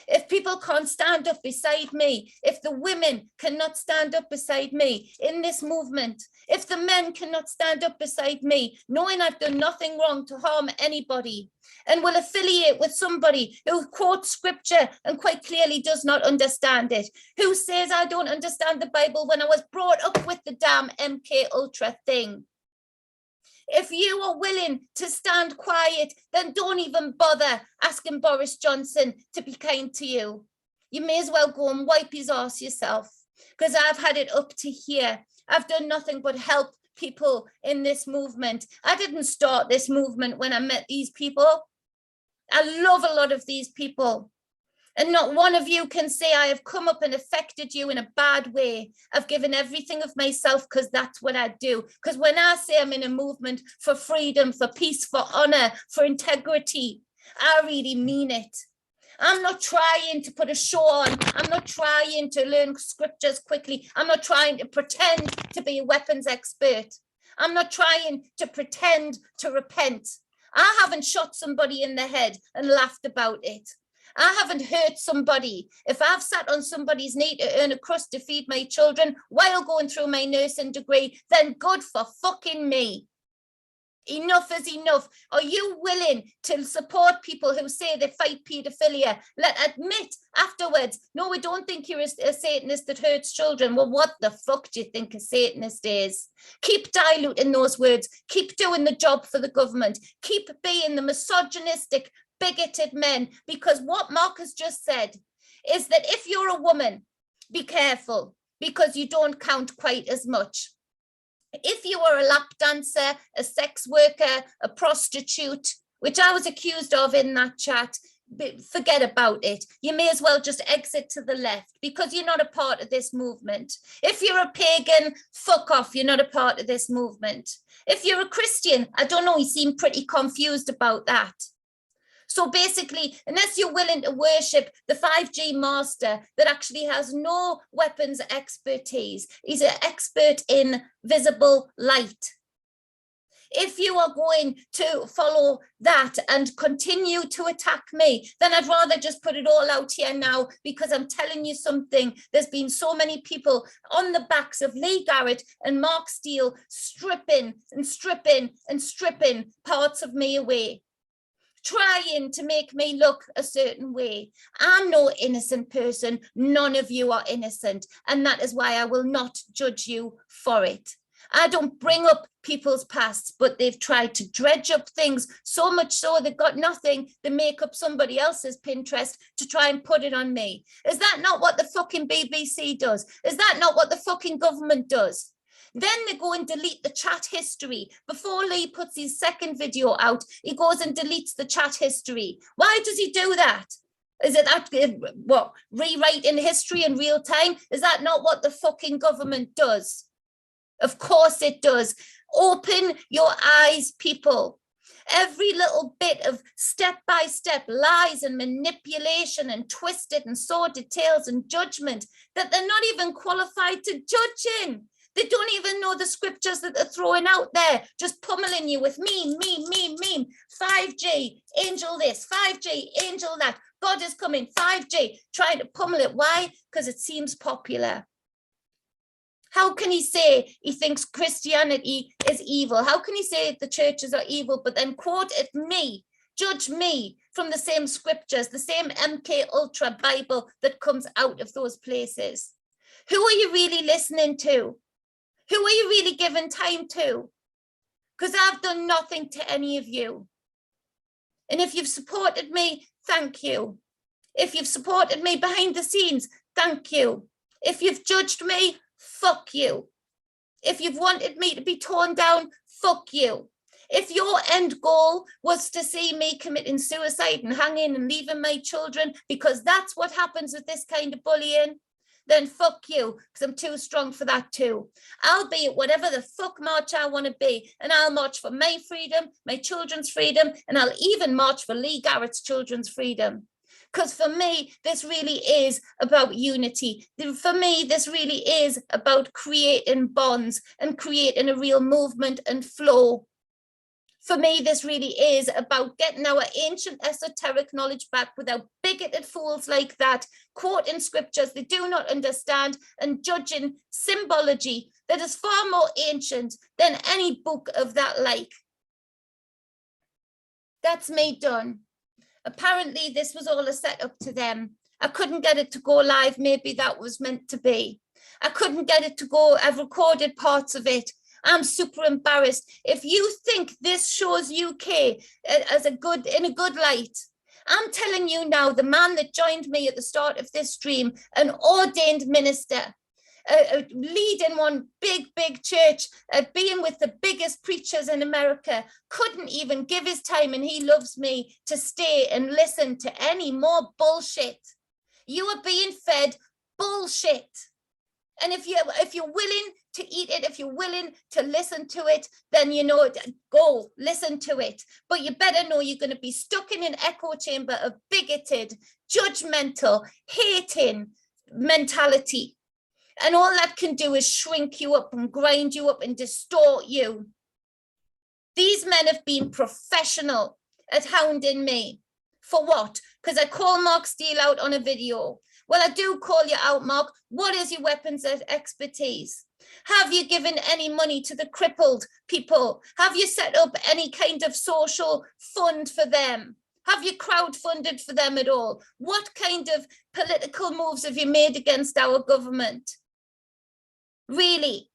If people can't stand up beside me, if the women cannot stand up beside me in this movement, if the men cannot stand up beside me, knowing I've done nothing wrong to harm anybody, and will affiliate with somebody who quotes scripture and quite clearly does not understand it, who says I don't understand the Bible when I was brought up with the damn MK Ultra thing. If you are willing to stand quiet, then don't even bother asking Boris Johnson to be kind to you. You may as well go and wipe his arse yourself, because I've had it up to here. I've done nothing but help people in this movement. I didn't start this movement when I met these people. I love a lot of these people. And not one of you can say I have come up and affected you in a bad way. I've given everything of myself because that's what I do. Because when I say I'm in a movement for freedom, for peace, for honor, for integrity, I really mean it. I'm not trying to put a show on. I'm not trying to learn scriptures quickly. I'm not trying to pretend to be a weapons expert. I'm not trying to pretend to repent. I haven't shot somebody in the head and laughed about it. I haven't hurt somebody. If I've sat on somebody's knee to earn a crust to feed my children while going through my nursing degree, then good for fucking me. Enough is enough. Are you willing to support people who say they fight paedophilia? Admit afterwards, no, we don't think you're a Satanist that hurts children. Well, what the fuck do you think a Satanist is? Keep diluting those words. Keep doing the job for the government. Keep being the misogynistic, bigoted men, because what Mark has just said is that if you're a woman, be careful, because you don't count quite as much. If you are a lap dancer, a sex worker, a prostitute, which I was accused of in that chat, forget about it. You may as well just exit to the left, because you're not a part of this movement. If you're a pagan, fuck off, you're not a part of this movement. If you're a Christian, I don't know, you seem pretty confused about that. So basically, unless you're willing to worship the 5G master that actually has no weapons expertise, he's an expert in visible light. If you are going to follow that and continue to attack me, then I'd rather just put it all out here now, because I'm telling you something. There's been so many people on the backs of Lee Garrett and Mark Steele stripping and stripping and stripping parts of me away, trying to make me look a certain way. I'm no innocent person. None of you are innocent. And that is why I will not judge you for it. I don't bring up people's pasts, but they've tried to dredge up things so much so they've got nothing. They make up somebody else's Pinterest to try and put it on me. Is that not what the fucking BBC does? Is that not what the fucking government does? Then they go and delete the chat history. Before Lee puts his second video out, he goes and deletes the chat history. Why does he do that? Is it that, what, rewriting history in real time? Is that not what the fucking government does? Of course it does. Open your eyes, people. Every little bit of step-by-step lies and manipulation and twisted and sordid tales and judgment that they're not even qualified to judge in. They don't even know the scriptures that they're throwing out there, just pummeling you with meme. 5G, angel this, 5G, angel that. God is coming, 5G, trying to pummel it. Why? Because it seems popular. How can he say he thinks Christianity is evil? How can he say the churches are evil, but then quote at me, judge me from the same scriptures, the same MK Ultra Bible that comes out of those places? Who are you really listening to? Who are you really giving time to? Because I've done nothing to any of you. And if you've supported me, thank you. If you've supported me behind the scenes, thank you. If you've judged me, fuck you. If you've wanted me to be torn down, fuck you. If your end goal was to see me committing suicide and hanging and leaving my children, because that's what happens with this kind of bullying, then fuck you, because I'm too strong for that too. I'll be at whatever the fuck march I want to be, and I'll march for my freedom, my children's freedom, and I'll even march for Lee Garrett's children's freedom. Because for me, this really is about unity. For me, this really is about creating bonds and creating a real movement and flow. For me, this really is about getting our ancient esoteric knowledge back without bigoted fools like that, quoting scriptures they do not understand and judging symbology that is far more ancient than any book of that like. That's me done. Apparently, this was all a setup to them. I couldn't get it to go live. Maybe that was meant to be. I couldn't get it to go. I've recorded parts of it. I'm super embarrassed. If you think this shows UK as in a good light, I'm telling you now, the man that joined me at the start of this stream, an ordained minister, leading one big church, being with the biggest preachers in America, couldn't even give his time, and he loves me, to stay and listen to any more bullshit. You are being fed bullshit. And if you're willing to eat it, if you're willing to listen to it, then you know, go listen to it. But you better know you're going to be stuck in an echo chamber of bigoted, judgmental, hating mentality. And all that can do is shrink you up and grind you up and distort you. These men have been professional at hounding me. For what? Because I call Mark Steele out on a video. Well, I do call you out, Mark. What is your weapons of expertise? Have you given any money to the crippled people? Have you set up any kind of social fund for them? Have you crowdfunded for them at all? What kind of political moves have you made against our government? Really?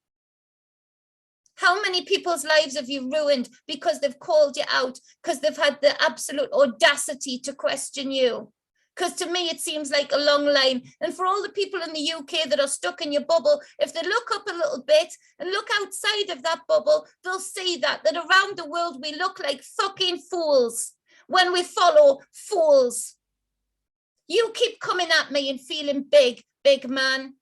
How many people's lives have you ruined because they've called you out, because they've had the absolute audacity to question you? Because to me, it seems like a long line. And for all the people in the UK that are stuck in your bubble, if they look up a little bit and look outside of that bubble, they'll see that around the world, we look like fucking fools when we follow fools. You keep coming at me and feeling big man.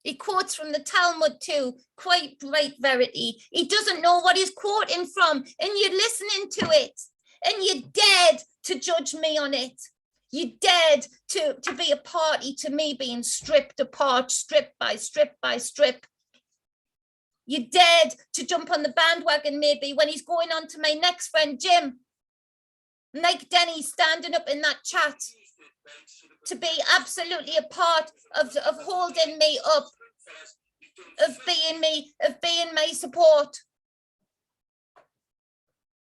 He quotes from the Talmud too, quite right verity. He doesn't know what he's quoting from, and you're listening to it, and you dared to judge me on it. You dared to be a party to me being stripped apart, strip by strip by strip. You dared to jump on the bandwagon maybe when he's going on to my next friend, Jim. Like Denny standing up in that chat to be absolutely a part of holding me up, of being my support.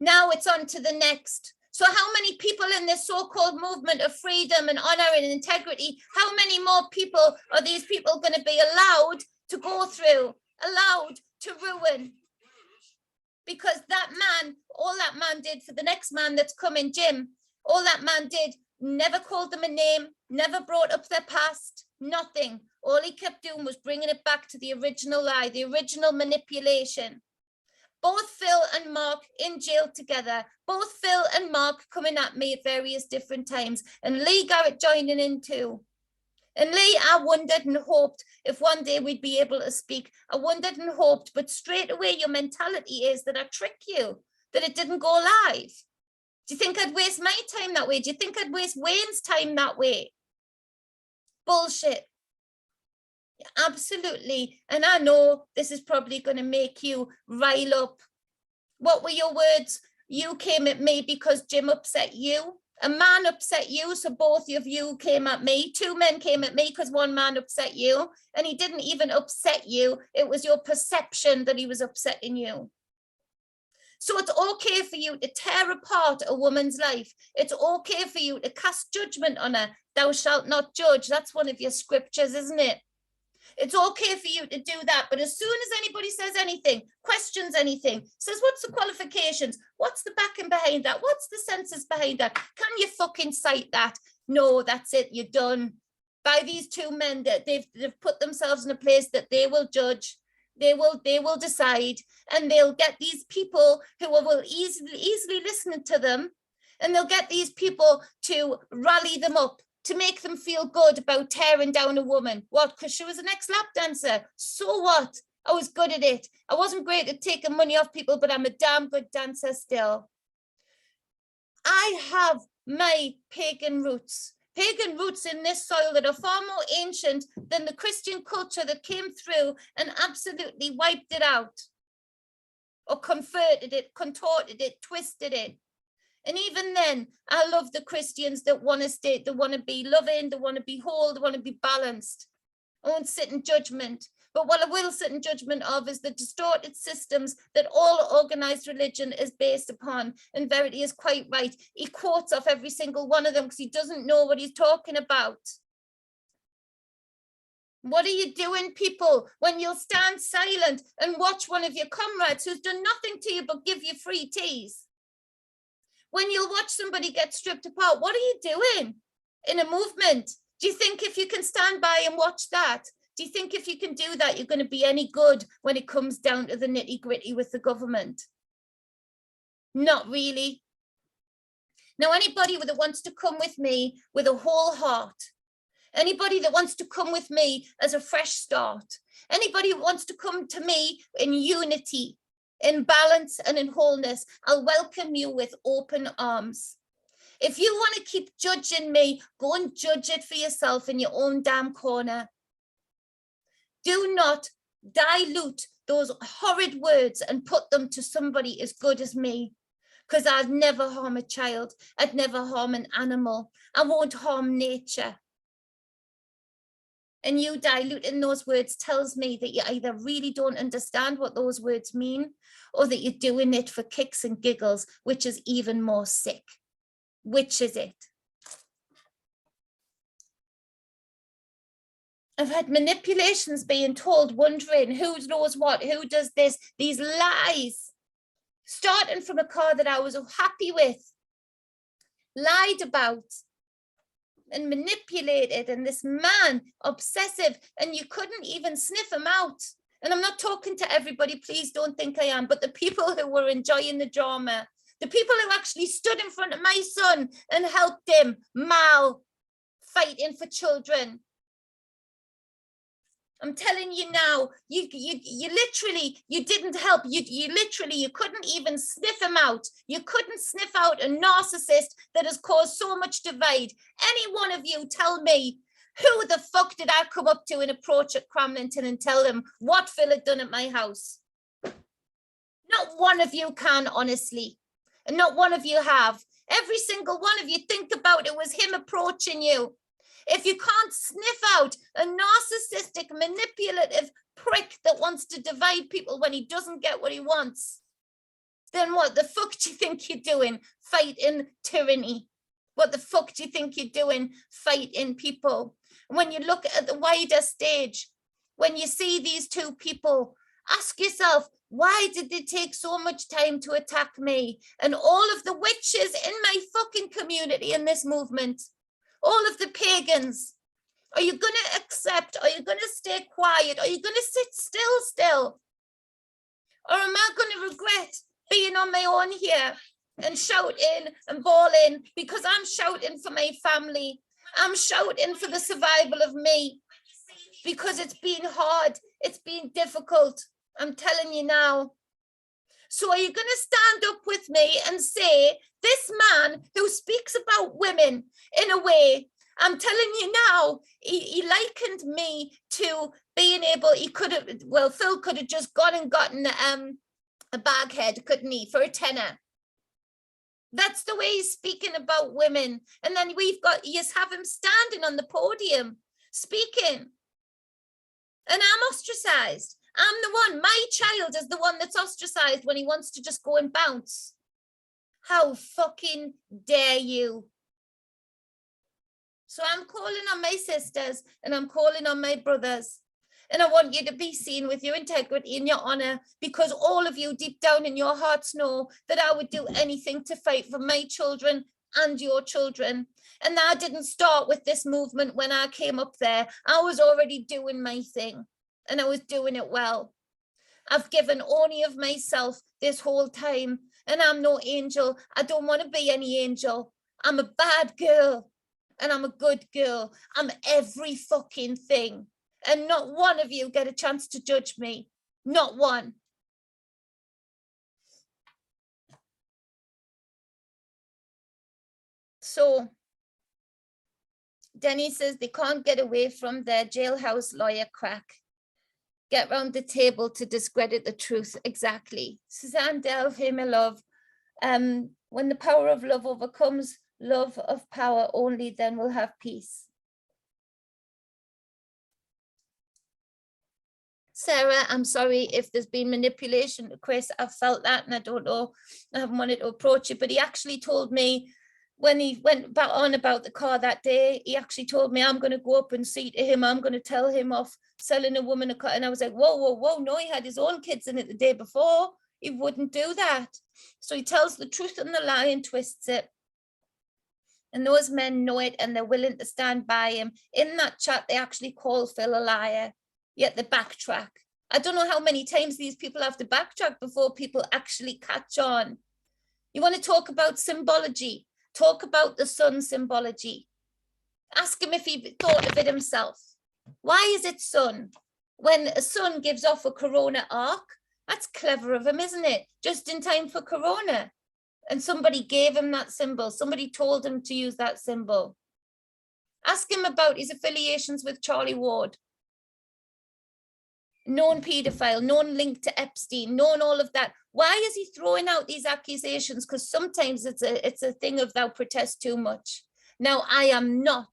Now it's on to the next. So how many people in this so-called movement of freedom and honor and integrity, how many more people are these people going to be allowed to go through, allowed to ruin? Because that man, all that man did for the next man that's coming, Jim, all that man did, never called them a name, never brought up their past, nothing. All he kept doing was bringing it back to the original lie, the original manipulation. Both Phil and Mark in jail together, both Phil and Mark coming at me at various different times, and Lee Garrett joining in too. And Lee, I wondered and hoped if one day we'd be able to speak. I wondered and hoped, but straight away your mentality is that I trick you, that it didn't go live. Do you think I'd waste my time that way? Do you think I'd waste Wayne's time that way? Bullshit. Absolutely. And I know this is probably going to make you rile up. What were your words? You came at me because Jim upset you. A man upset you, so both of you came at me. Two men came at me because one man upset you, and he didn't even upset you. It was your perception that he was upsetting you. So it's okay for you to tear apart a woman's life. It's okay for you to cast judgment on her. Thou shalt not judge. That's one of your scriptures, isn't it? It's okay for you to do that. But as soon as anybody says anything, questions anything, says, what's the qualifications? What's the backing behind that? What's the census behind that? Can you fucking cite that? No, that's it. You're done. By these two men, that they've put themselves in a place that they will judge. They will decide, and they'll get these people who will easily listen to them, and they'll get these people to rally them up, to make them feel good about tearing down a woman. What? Because she was an ex-lap dancer. So what? I was good at it. I wasn't great at taking money off people, but I'm a damn good dancer still. I have my pagan roots in this soil that are far more ancient than the Christian culture that came through and absolutely wiped it out, or converted it, contorted it, twisted it. And even then, I love the Christians that want to stay, that want to be loving, that want to be whole, that want to be balanced. I won't sit in judgment. But what I will sit in judgment of is the distorted systems that all organized religion is based upon. And Verity is quite right. He quotes off every single one of them because he doesn't know what he's talking about. What are you doing, people, when you'll stand silent and watch one of your comrades who's done nothing to you but give you free teas? When you'll watch somebody get stripped apart, what are you doing in a movement? Do you think if you can stand by and watch that, do you think if you can do that, you're going to be any good when it comes down to the nitty-gritty with the government? Not really. Now, anybody that wants to come with me with a whole heart, anybody that wants to come with me as a fresh start, anybody who wants to come to me in unity, in balance and in wholeness, I'll welcome you with open arms. If you want to keep judging me, go and judge it for yourself in your own damn corner. Do not dilute those horrid words and put them to somebody as good as me, because I'd never harm a child. I'd never harm an animal. I won't harm nature. And you diluting those words tells me that you either really don't understand what those words mean, or that you're doing it for kicks and giggles, which is even more sick. Which is it? I've had manipulations being told, wondering who knows what, who does this, these lies, starting from a car that I was happy with, lied about and manipulated, and this man obsessive, and you couldn't even sniff him out. And I'm not talking to everybody, please don't think I am, but the people who were enjoying the drama, the people who actually stood in front of my son and helped him, Mal, fighting for children. I'm telling you now, you literally, you didn't help. You couldn't even sniff him out. You couldn't sniff out a narcissist that has caused so much divide. Any one of you tell me, who the fuck did I come up to and approach at Cramlington and tell them what Phil had done at my house? Not one of you can, honestly. And not one of you have. Every single one of you, think about it was him approaching you. If you can't sniff out a narcissistic, manipulative prick that wants to divide people when he doesn't get what he wants, then what the fuck do you think you're doing fighting tyranny? What the fuck do you think you're doing fighting people? When you look at the wider stage, when you see these two people, ask yourself, why did they take so much time to attack me and all of the witches in my fucking community in this movement? All of the pagans. Are you going to accept? Are you going to stay quiet? Are you going to sit still? Or am I going to regret being on my own here and shouting and bawling because I'm shouting for my family? I'm shouting for the survival of me because it's been hard. It's been difficult. I'm telling you now. So are you going to stand up with me and say, this man who speaks about women in a way, I'm telling you now, he likened me to being able, he could have, well, Phil could have just gone and gotten a baghead, couldn't he, for a tenner. That's the way he's speaking about women. And then we've got, you just have him standing on the podium speaking. And I'm ostracized. I'm the one, my child is the one that's ostracized when he wants to just go and bounce. How fucking dare you? So I'm calling on my sisters and I'm calling on my brothers. And I want you to be seen with your integrity and your honor, because all of you deep down in your hearts know that I would do anything to fight for my children and your children. And I didn't start with this movement when I came up there. I was already doing my thing and I was doing it well. I've given only of myself this whole time, and I'm no angel. I don't want to be any angel. I'm a bad girl and I'm a good girl. I'm every fucking thing. And not one of you get a chance to judge me. Not one. So Denny says they can't get away from their jailhouse lawyer crack. Get round the table to discredit the truth. Exactly. Suzanne Delve, hey my love. When the power of love overcomes love of power only, then we'll have peace. Sarah, I'm sorry if there's been manipulation to Chris. I've felt that and I don't know. I haven't wanted to approach it, but he actually told me when he went on about the car that day, he actually told me, I'm going to go up and see to him. I'm going to tell him off selling a woman a car. And I was like, whoa, whoa, whoa. No, he had his own kids in it the day before. He wouldn't do that. So he tells the truth and the lie and twists it. And those men know it and they're willing to stand by him. In that chat, they actually call Phil a liar, yet they backtrack. I don't know how many times these people have to backtrack before people actually catch on. You want to talk about symbology? Talk about the sun symbology. Ask him if he thought of it himself. Why is it sun? When a sun gives off a corona arc, that's clever of him, isn't it? Just in time for corona. And somebody gave him that symbol. Somebody told him to use that symbol. Ask him about his affiliations with Charlie Ward. Known paedophile, known link to Epstein, known all of that. Why is he throwing out these accusations? Because sometimes it's a thing of thou protest too much. Now, I am not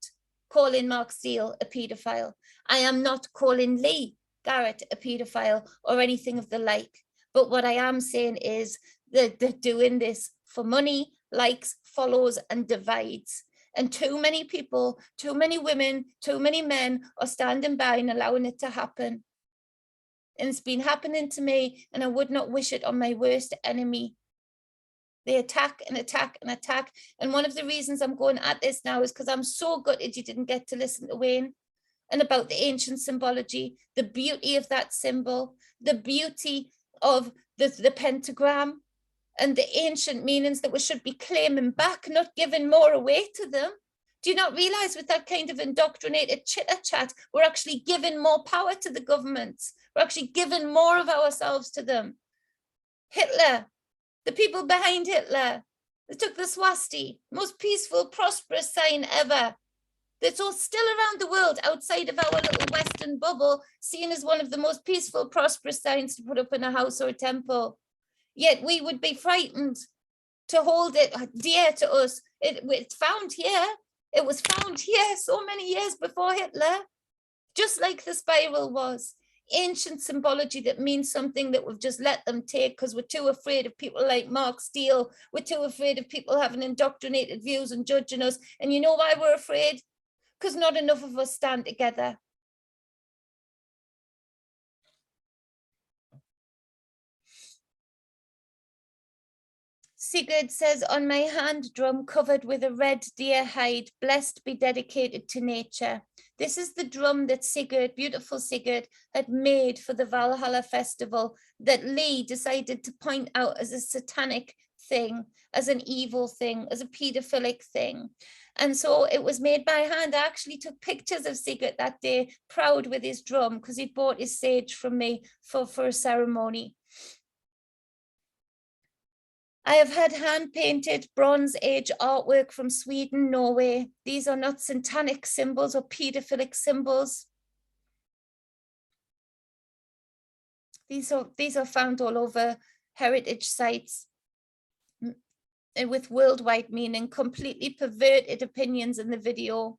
calling Mark Steele a paedophile. I am not calling Lee Garrett a paedophile or anything of the like. But what I am saying is that they're doing this for money, likes, follows, and divides. And too many people, too many women, too many men are standing by and allowing it to happen. And it's been happening to me, and I would not wish it on my worst enemy. They attack and attack and attack. And one of the reasons I'm going at this now is because I'm so gutted you didn't get to listen to Wayne and about the ancient symbology, the beauty of that symbol, the beauty of the pentagram, and the ancient meanings that we should be claiming back, not giving more away to them. Do you not realize with that kind of indoctrinated chitter chat, we're actually giving more power to the governments. We're actually giving more of ourselves to them. Hitler, the people behind Hitler, they took the swastika, most peaceful, prosperous sign ever. That's all still around the world outside of our little Western bubble, seen as one of the most peaceful, prosperous signs to put up in a house or a temple. yet we would be frightened to hold it dear to us. It's found here. It was found here so many years before Hitler, just like the spiral was. Ancient symbology that means something that we've just let them take because we're too afraid of people like Mark Steele. We're too afraid of people having indoctrinated views and judging us. And you know why we're afraid? Because not enough of us stand together. Sigurd says, on my hand drum covered with a red deer hide, blessed be dedicated to nature. This is the drum that Sigurd, beautiful Sigurd, had made for the Valhalla festival that Lee decided to point out as a satanic thing, as an evil thing, as a pedophilic thing. And so it was made by hand. I actually took pictures of Sigurd that day, proud with his drum, because he bought his sage from me for a ceremony. I have had hand-painted Bronze Age artwork from Sweden, Norway. These are not satanic symbols or pedophilic symbols. These are found all over heritage sites and with worldwide meaning, completely perverted opinions in the video.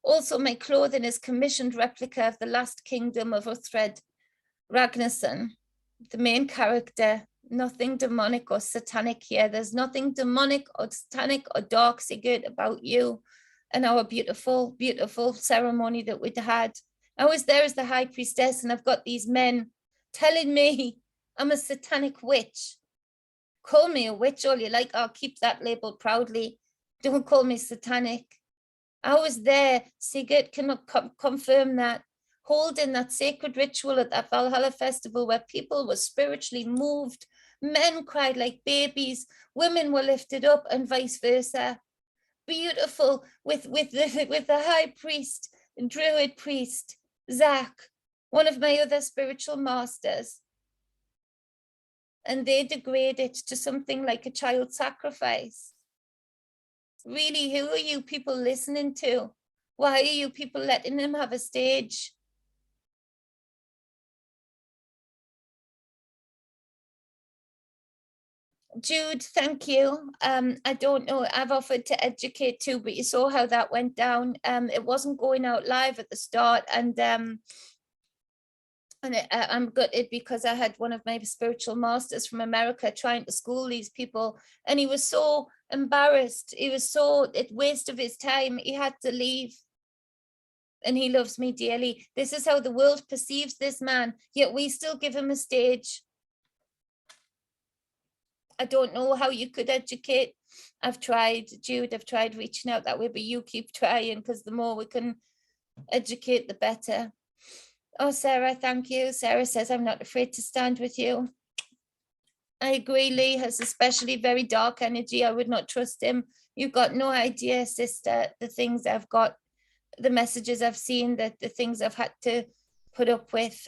Also, my clothing is commissioned replica of the Last Kingdom of Uthred Ragnarsson, the main character. Nothing demonic or satanic here. There's nothing demonic or satanic or dark, Sigurd, about you and our beautiful, beautiful ceremony that we'd had. I was there as the high priestess, and I've got these men telling me I'm a satanic witch. Call me a witch all you like. I'll keep that label proudly. Don't call me satanic. I was there. Sigurd can confirm that. Holding that sacred ritual at that Valhalla festival where people were spiritually moved. Men cried like babies, women were lifted up, and vice versa. Beautiful with the high priest, druid priest, Zach, one of my other spiritual masters. And they degrade it to something like a child sacrifice. Really, who are you people listening to? Why are you people letting them have a stage? Jude, thank you. I don't know, I've offered to educate too, but you saw how that went down. It wasn't going out live at the start, and I'm gutted because I had one of my spiritual masters from America trying to school these people, and he was so embarrassed. He was so at waste of his time. He had to leave. And he loves me dearly. This is how the world perceives this man, yet we still give him a stage. I don't know how you could educate. I've tried, Jude, I've tried reaching out that way, but you keep trying, because the more we can educate, the better. Oh, Sarah, thank you. Sarah says, I'm not afraid to stand with you. I agree, Lee has especially very dark energy. I would not trust him. You've got no idea, sister, the things I've got, the messages I've seen, the things I've had to put up with,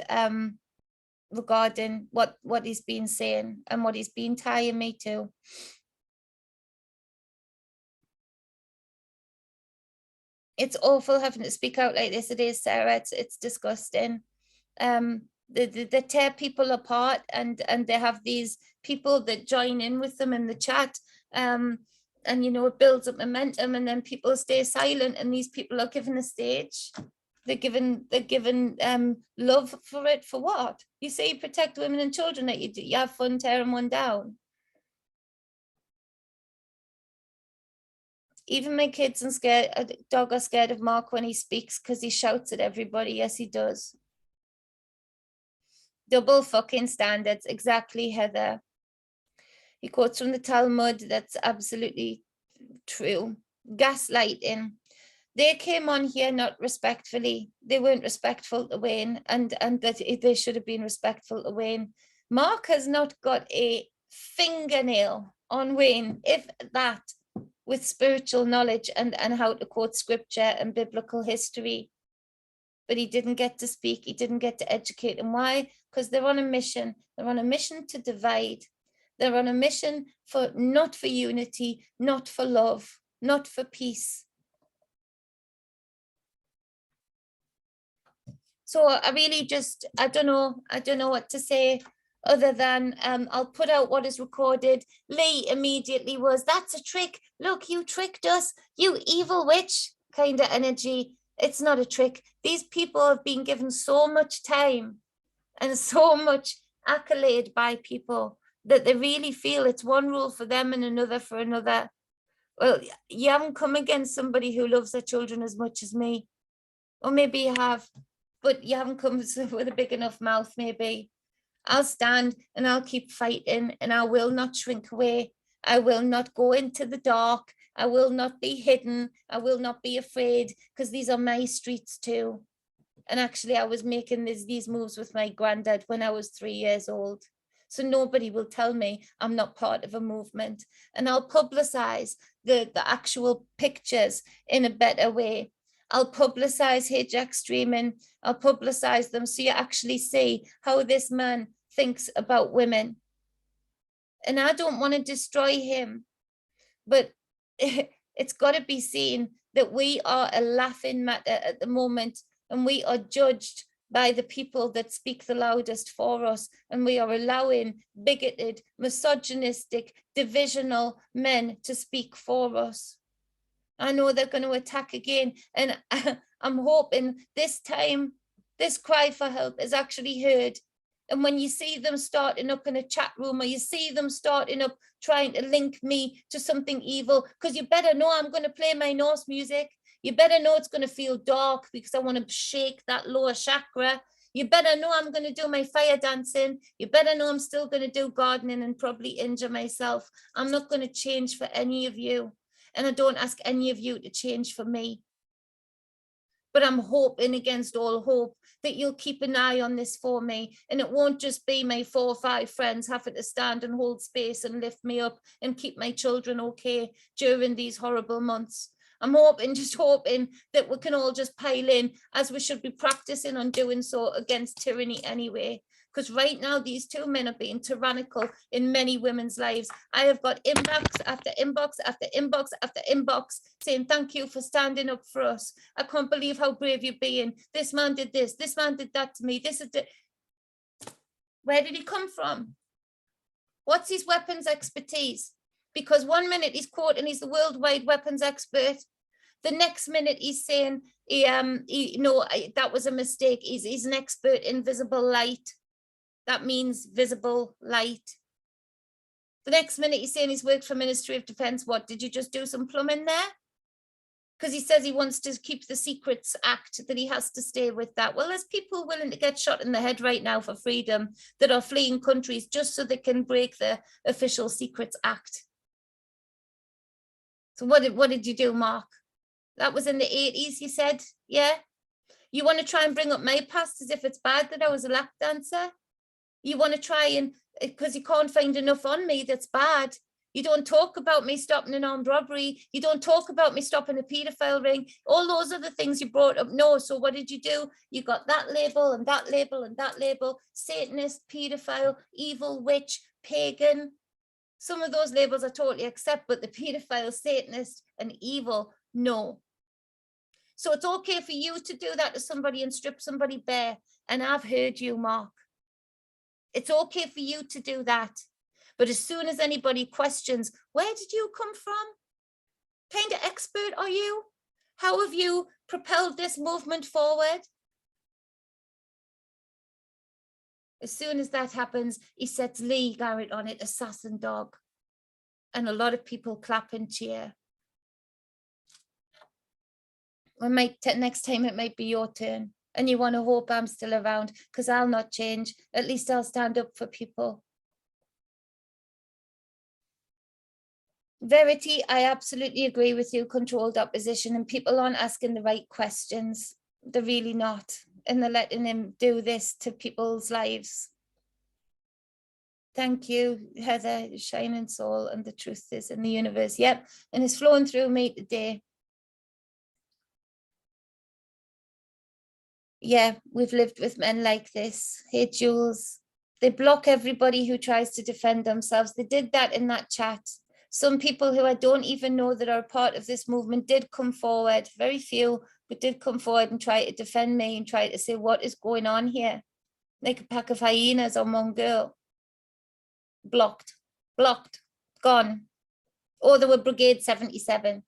regarding what he's been saying and what he's been tying me to. It's awful having to speak out like this. It is, Sarah. It's disgusting. They tear people apart, and they have these people that join in with them in the chat, and you know, it builds up momentum, and then people stay silent, and these people are given a stage. They're given love for it. For what? You say you protect women and children, that you have fun tearing one down. Even my kids and dog are scared of Mark when he speaks, because he shouts at everybody. Yes, he does. Double fucking standards. Exactly, Heather. He quotes from the Talmud. That's absolutely true. Gaslighting. They came on here not respectfully. They weren't respectful to Wayne, and that they should have been respectful to Wayne. Mark has not got a fingernail on Wayne, if that, with spiritual knowledge and how to quote scripture and biblical history. But he didn't get to speak. He didn't get to educate. And why? Because they're on a mission. They're on a mission to divide. They're on a mission for not for unity, not for love, not for peace. So I really just, I don't know what to say other than I'll put out what is recorded. Lee immediately was, that's a trick. Look, you tricked us, you evil witch kind of energy. It's not a trick. These people have been given so much time and so much accolade by people that they really feel it's one rule for them and another for another. Well, you haven't come against somebody who loves their children as much as me. Or maybe you have, but you haven't come with a big enough mouth, maybe. I'll stand and I'll keep fighting, and I will not shrink away. I will not go into the dark. I will not be hidden. I will not be afraid, because these are my streets too. And actually, I was making these moves with my granddad when I was 3 years old. So nobody will tell me I'm not part of a movement. And I'll publicize the actual pictures in a better way. I'll publicize hijack streaming. I'll publicize them so you actually see how this man thinks about women. And I don't want to destroy him, but it's got to be seen that we are a laughing matter at the moment, and we are judged by the people that speak the loudest for us, and we are allowing bigoted, misogynistic, divisional men to speak for us. I know they're going to attack again, and I'm hoping this time this cry for help is actually heard. And when you see them starting up in a chat room, or you see them starting up trying to link me to something evil, because you better know I'm going to play my Norse music. You better know it's going to feel dark because I want to shake that lower chakra. You better know I'm going to do my fire dancing. You better know I'm still going to do gardening and probably injure myself. I'm not going to change for any of you. And I don't ask any of you to change for me. But I'm hoping against all hope that you'll keep an eye on this for me. And it won't just be my 4 or 5 friends having to stand and hold space and lift me up and keep my children okay during these horrible months. I'm just hoping that we can all just pile in, as we should be practicing on doing so against tyranny anyway. Because right now, these 2 men are being tyrannical in many women's lives. I have got inbox after inbox after inbox after inbox saying, thank you for standing up for us. I can't believe how brave you're being. This man did this. This man did that to me. This is it. Where did he come from? What's his weapons expertise? Because 1 minute he's quoting he's the worldwide weapons expert. The next minute he's saying, that was a mistake. He's an expert in visible light. That means visible light. The next minute he's saying he's worked for Ministry of Defence. What, did you just do some plumbing there? Because he says he wants to keep the Secrets Act, that he has to stay with that. Well, there's people willing to get shot in the head right now for freedom that are fleeing countries just so they can break the official Secrets Act. So what did you do, Mark? That was in the 80s, you said, yeah? You want to try and bring up my past as if it's bad that I was a lap dancer? You want to try and, because you can't find enough on me that's bad. You don't talk about me stopping an armed robbery. You don't talk about me stopping a paedophile ring. All those other things you brought up. No, so what did you do? You got that label and that label and that label. Satanist, paedophile, evil witch, pagan. Some of those labels I totally accept, but the paedophile, Satanist, and evil, no. So it's okay for you to do that to somebody and strip somebody bare. And I've heard you, Mark. It's okay for you to do that. But as soon as anybody questions, where did you come from? Kind of expert are you? How have you propelled this movement forward? As soon as that happens, he sets Lee Garrett on it, assassin dog. And a lot of people clap and cheer. Next time it might be your turn. And you want to hope I'm still around, because I'll not change. At least I'll stand up for people. Verity, I absolutely agree with you, controlled opposition, and people aren't asking the right questions. They're really not. And they're letting him do this to people's lives. Thank you, Heather, shining soul, and the truth is in the universe. Yep, and it's flowing through me today. Yeah, we've lived with men like this. Hey, Jules, they block everybody who tries to defend themselves. They did that in that chat. Some people who I don't even know that are part of this movement did come forward, very few, but did come forward and try to defend me and try to say what is going on here, like a pack of hyenas on one girl. blocked, gone. Or they were Brigade 77.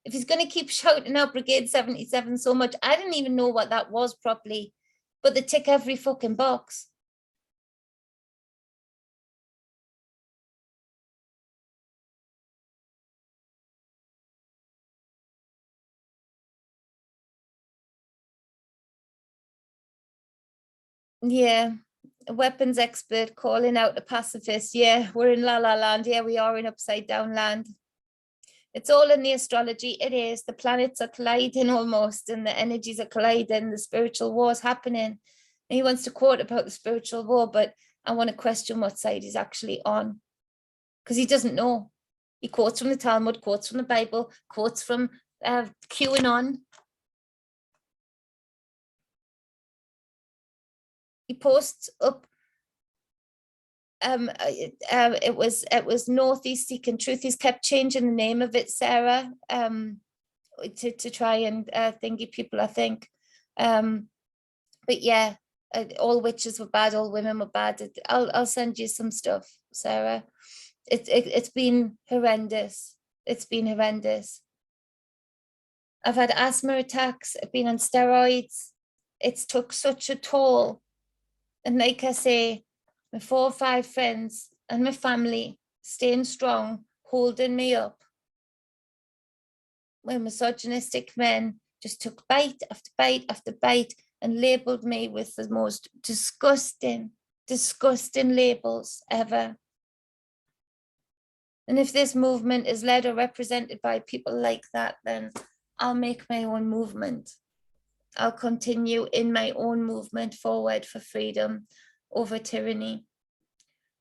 If he's going to keep shouting out Brigade 77 so much, I didn't even know what that was properly, but they tick every fucking box. Yeah, a weapons expert calling out a pacifist. Yeah, we're in La La Land. Yeah, we are in upside down land. It's all in the astrology. It is. The planets are colliding almost, and the energies are colliding. The spiritual war is happening. And he wants to quote about the spiritual war, but I want to question what side he's actually on, because he doesn't know. He quotes from the Talmud, quotes from the Bible, quotes from QAnon. He posts up. It was Northeast Seeking Truth. He's kept changing the name of it, Sarah, to try and thingy people, I think. But yeah, all witches were bad, all women were bad. I'll send you some stuff, Sarah. It's been horrendous. It's been horrendous. I've had asthma attacks. I've been on steroids. It's took such a toll. And like I say, my 4 or 5 friends and my family staying strong, holding me up, when misogynistic men just took bite after bite after bite and labeled me with the most disgusting labels ever. And if this movement is led or represented by people like that, then I'll make my own movement. I'll continue in my own movement forward for freedom over tyranny.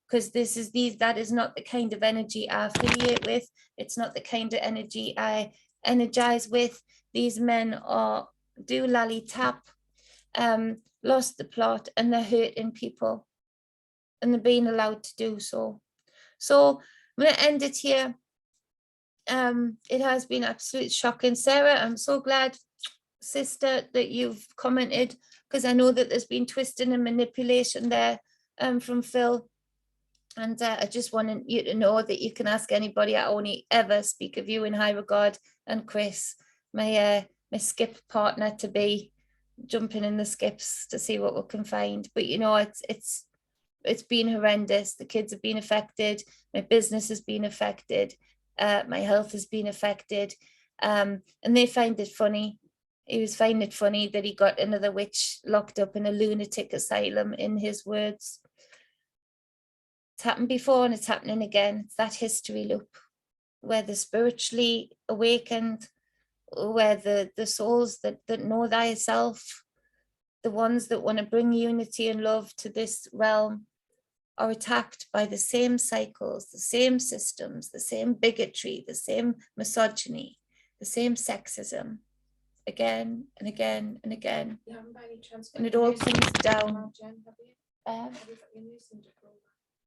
Because that is not the kind of energy I affiliate with. It's not the kind of energy I energize with. These men are lally tap, lost the plot, and they're hurting people, and they're being allowed to do so. So I'm going to end it here. It has been absolutely shocking. Sarah, I'm so glad, sister, that you've commented, because I know that there's been twisting and manipulation there from Phil. And I just wanted you to know that you can ask anybody. I only ever speak of you in high regard. And Chris, my skip partner to be, jumping in the skips to see what we can find. But you know, it's been horrendous. The kids have been affected. My business has been affected. My health has been affected. And they find it funny. He was finding it funny that he got another witch locked up in a lunatic asylum, in his words. It's happened before and it's happening again. It's that history loop where the spiritually awakened, where the souls that know thyself, the ones that want to bring unity and love to this realm, are attacked by the same cycles, the same systems, the same bigotry, the same misogyny, the same sexism, again and again and again. And it all comes down.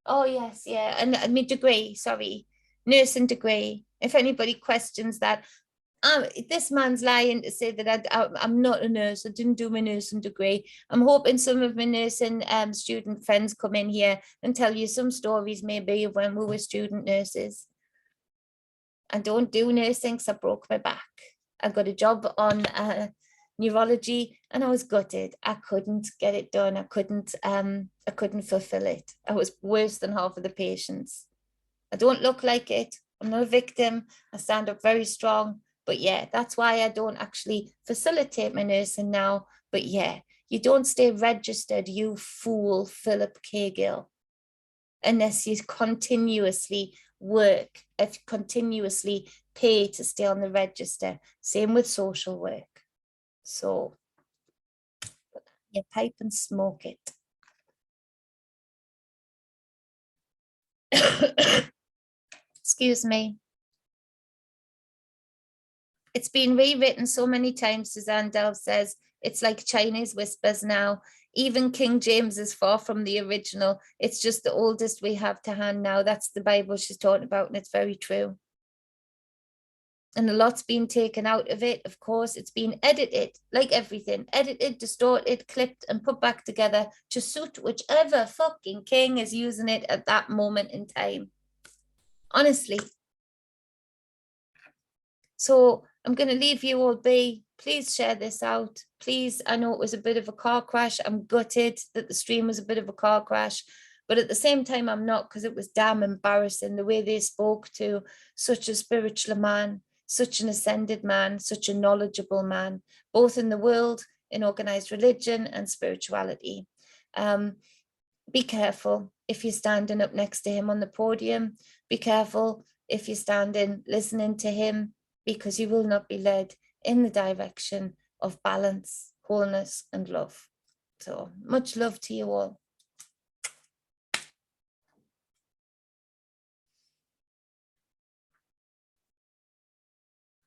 Oh yes, yeah, and my degree, sorry, nursing degree. If anybody questions that, this man's lying to say that I'm not a nurse. I didn't do my nursing degree. I'm hoping some of my nursing student friends come in here and tell you some stories maybe of when we were student nurses. I don't do nursing because I broke my back. I got a job on neurology and I was gutted. I couldn't get it done. I couldn't fulfill it. I was worse than half of the patients. I don't look like it. I'm not a victim. I stand up very strong. But yeah, that's why I don't actually facilitate my nursing now. But yeah, you don't stay registered, you fool, Philip K. Gill, unless you continuously work, if continuously pay to stay on the register. Same with social work. So put that in your pipe and smoke it. Excuse me. It's been rewritten so many times, Suzanne Delve says. It's like Chinese whispers now. Even King James is far from the original. It's just the oldest we have to hand now. That's the Bible she's talking about, and it's very true. And a lot's been taken out of it. Of course, it's been edited, like everything, edited, distorted, clipped, and put back together to suit whichever fucking king is using it at that moment in time. Honestly. So I'm going to leave you all be. Please share this out. Please, I know it was a bit of a car crash. I'm gutted that the stream was a bit of a car crash. But at the same time, I'm not, because it was damn embarrassing the way they spoke to such a spiritual man, such an ascended man, such a knowledgeable man, both in the world, in organized religion and spirituality. Be careful if you're standing up next to him on the podium. Be careful if you're standing listening to him, because you will not be led in the direction of balance, wholeness, and love. So much love to you all.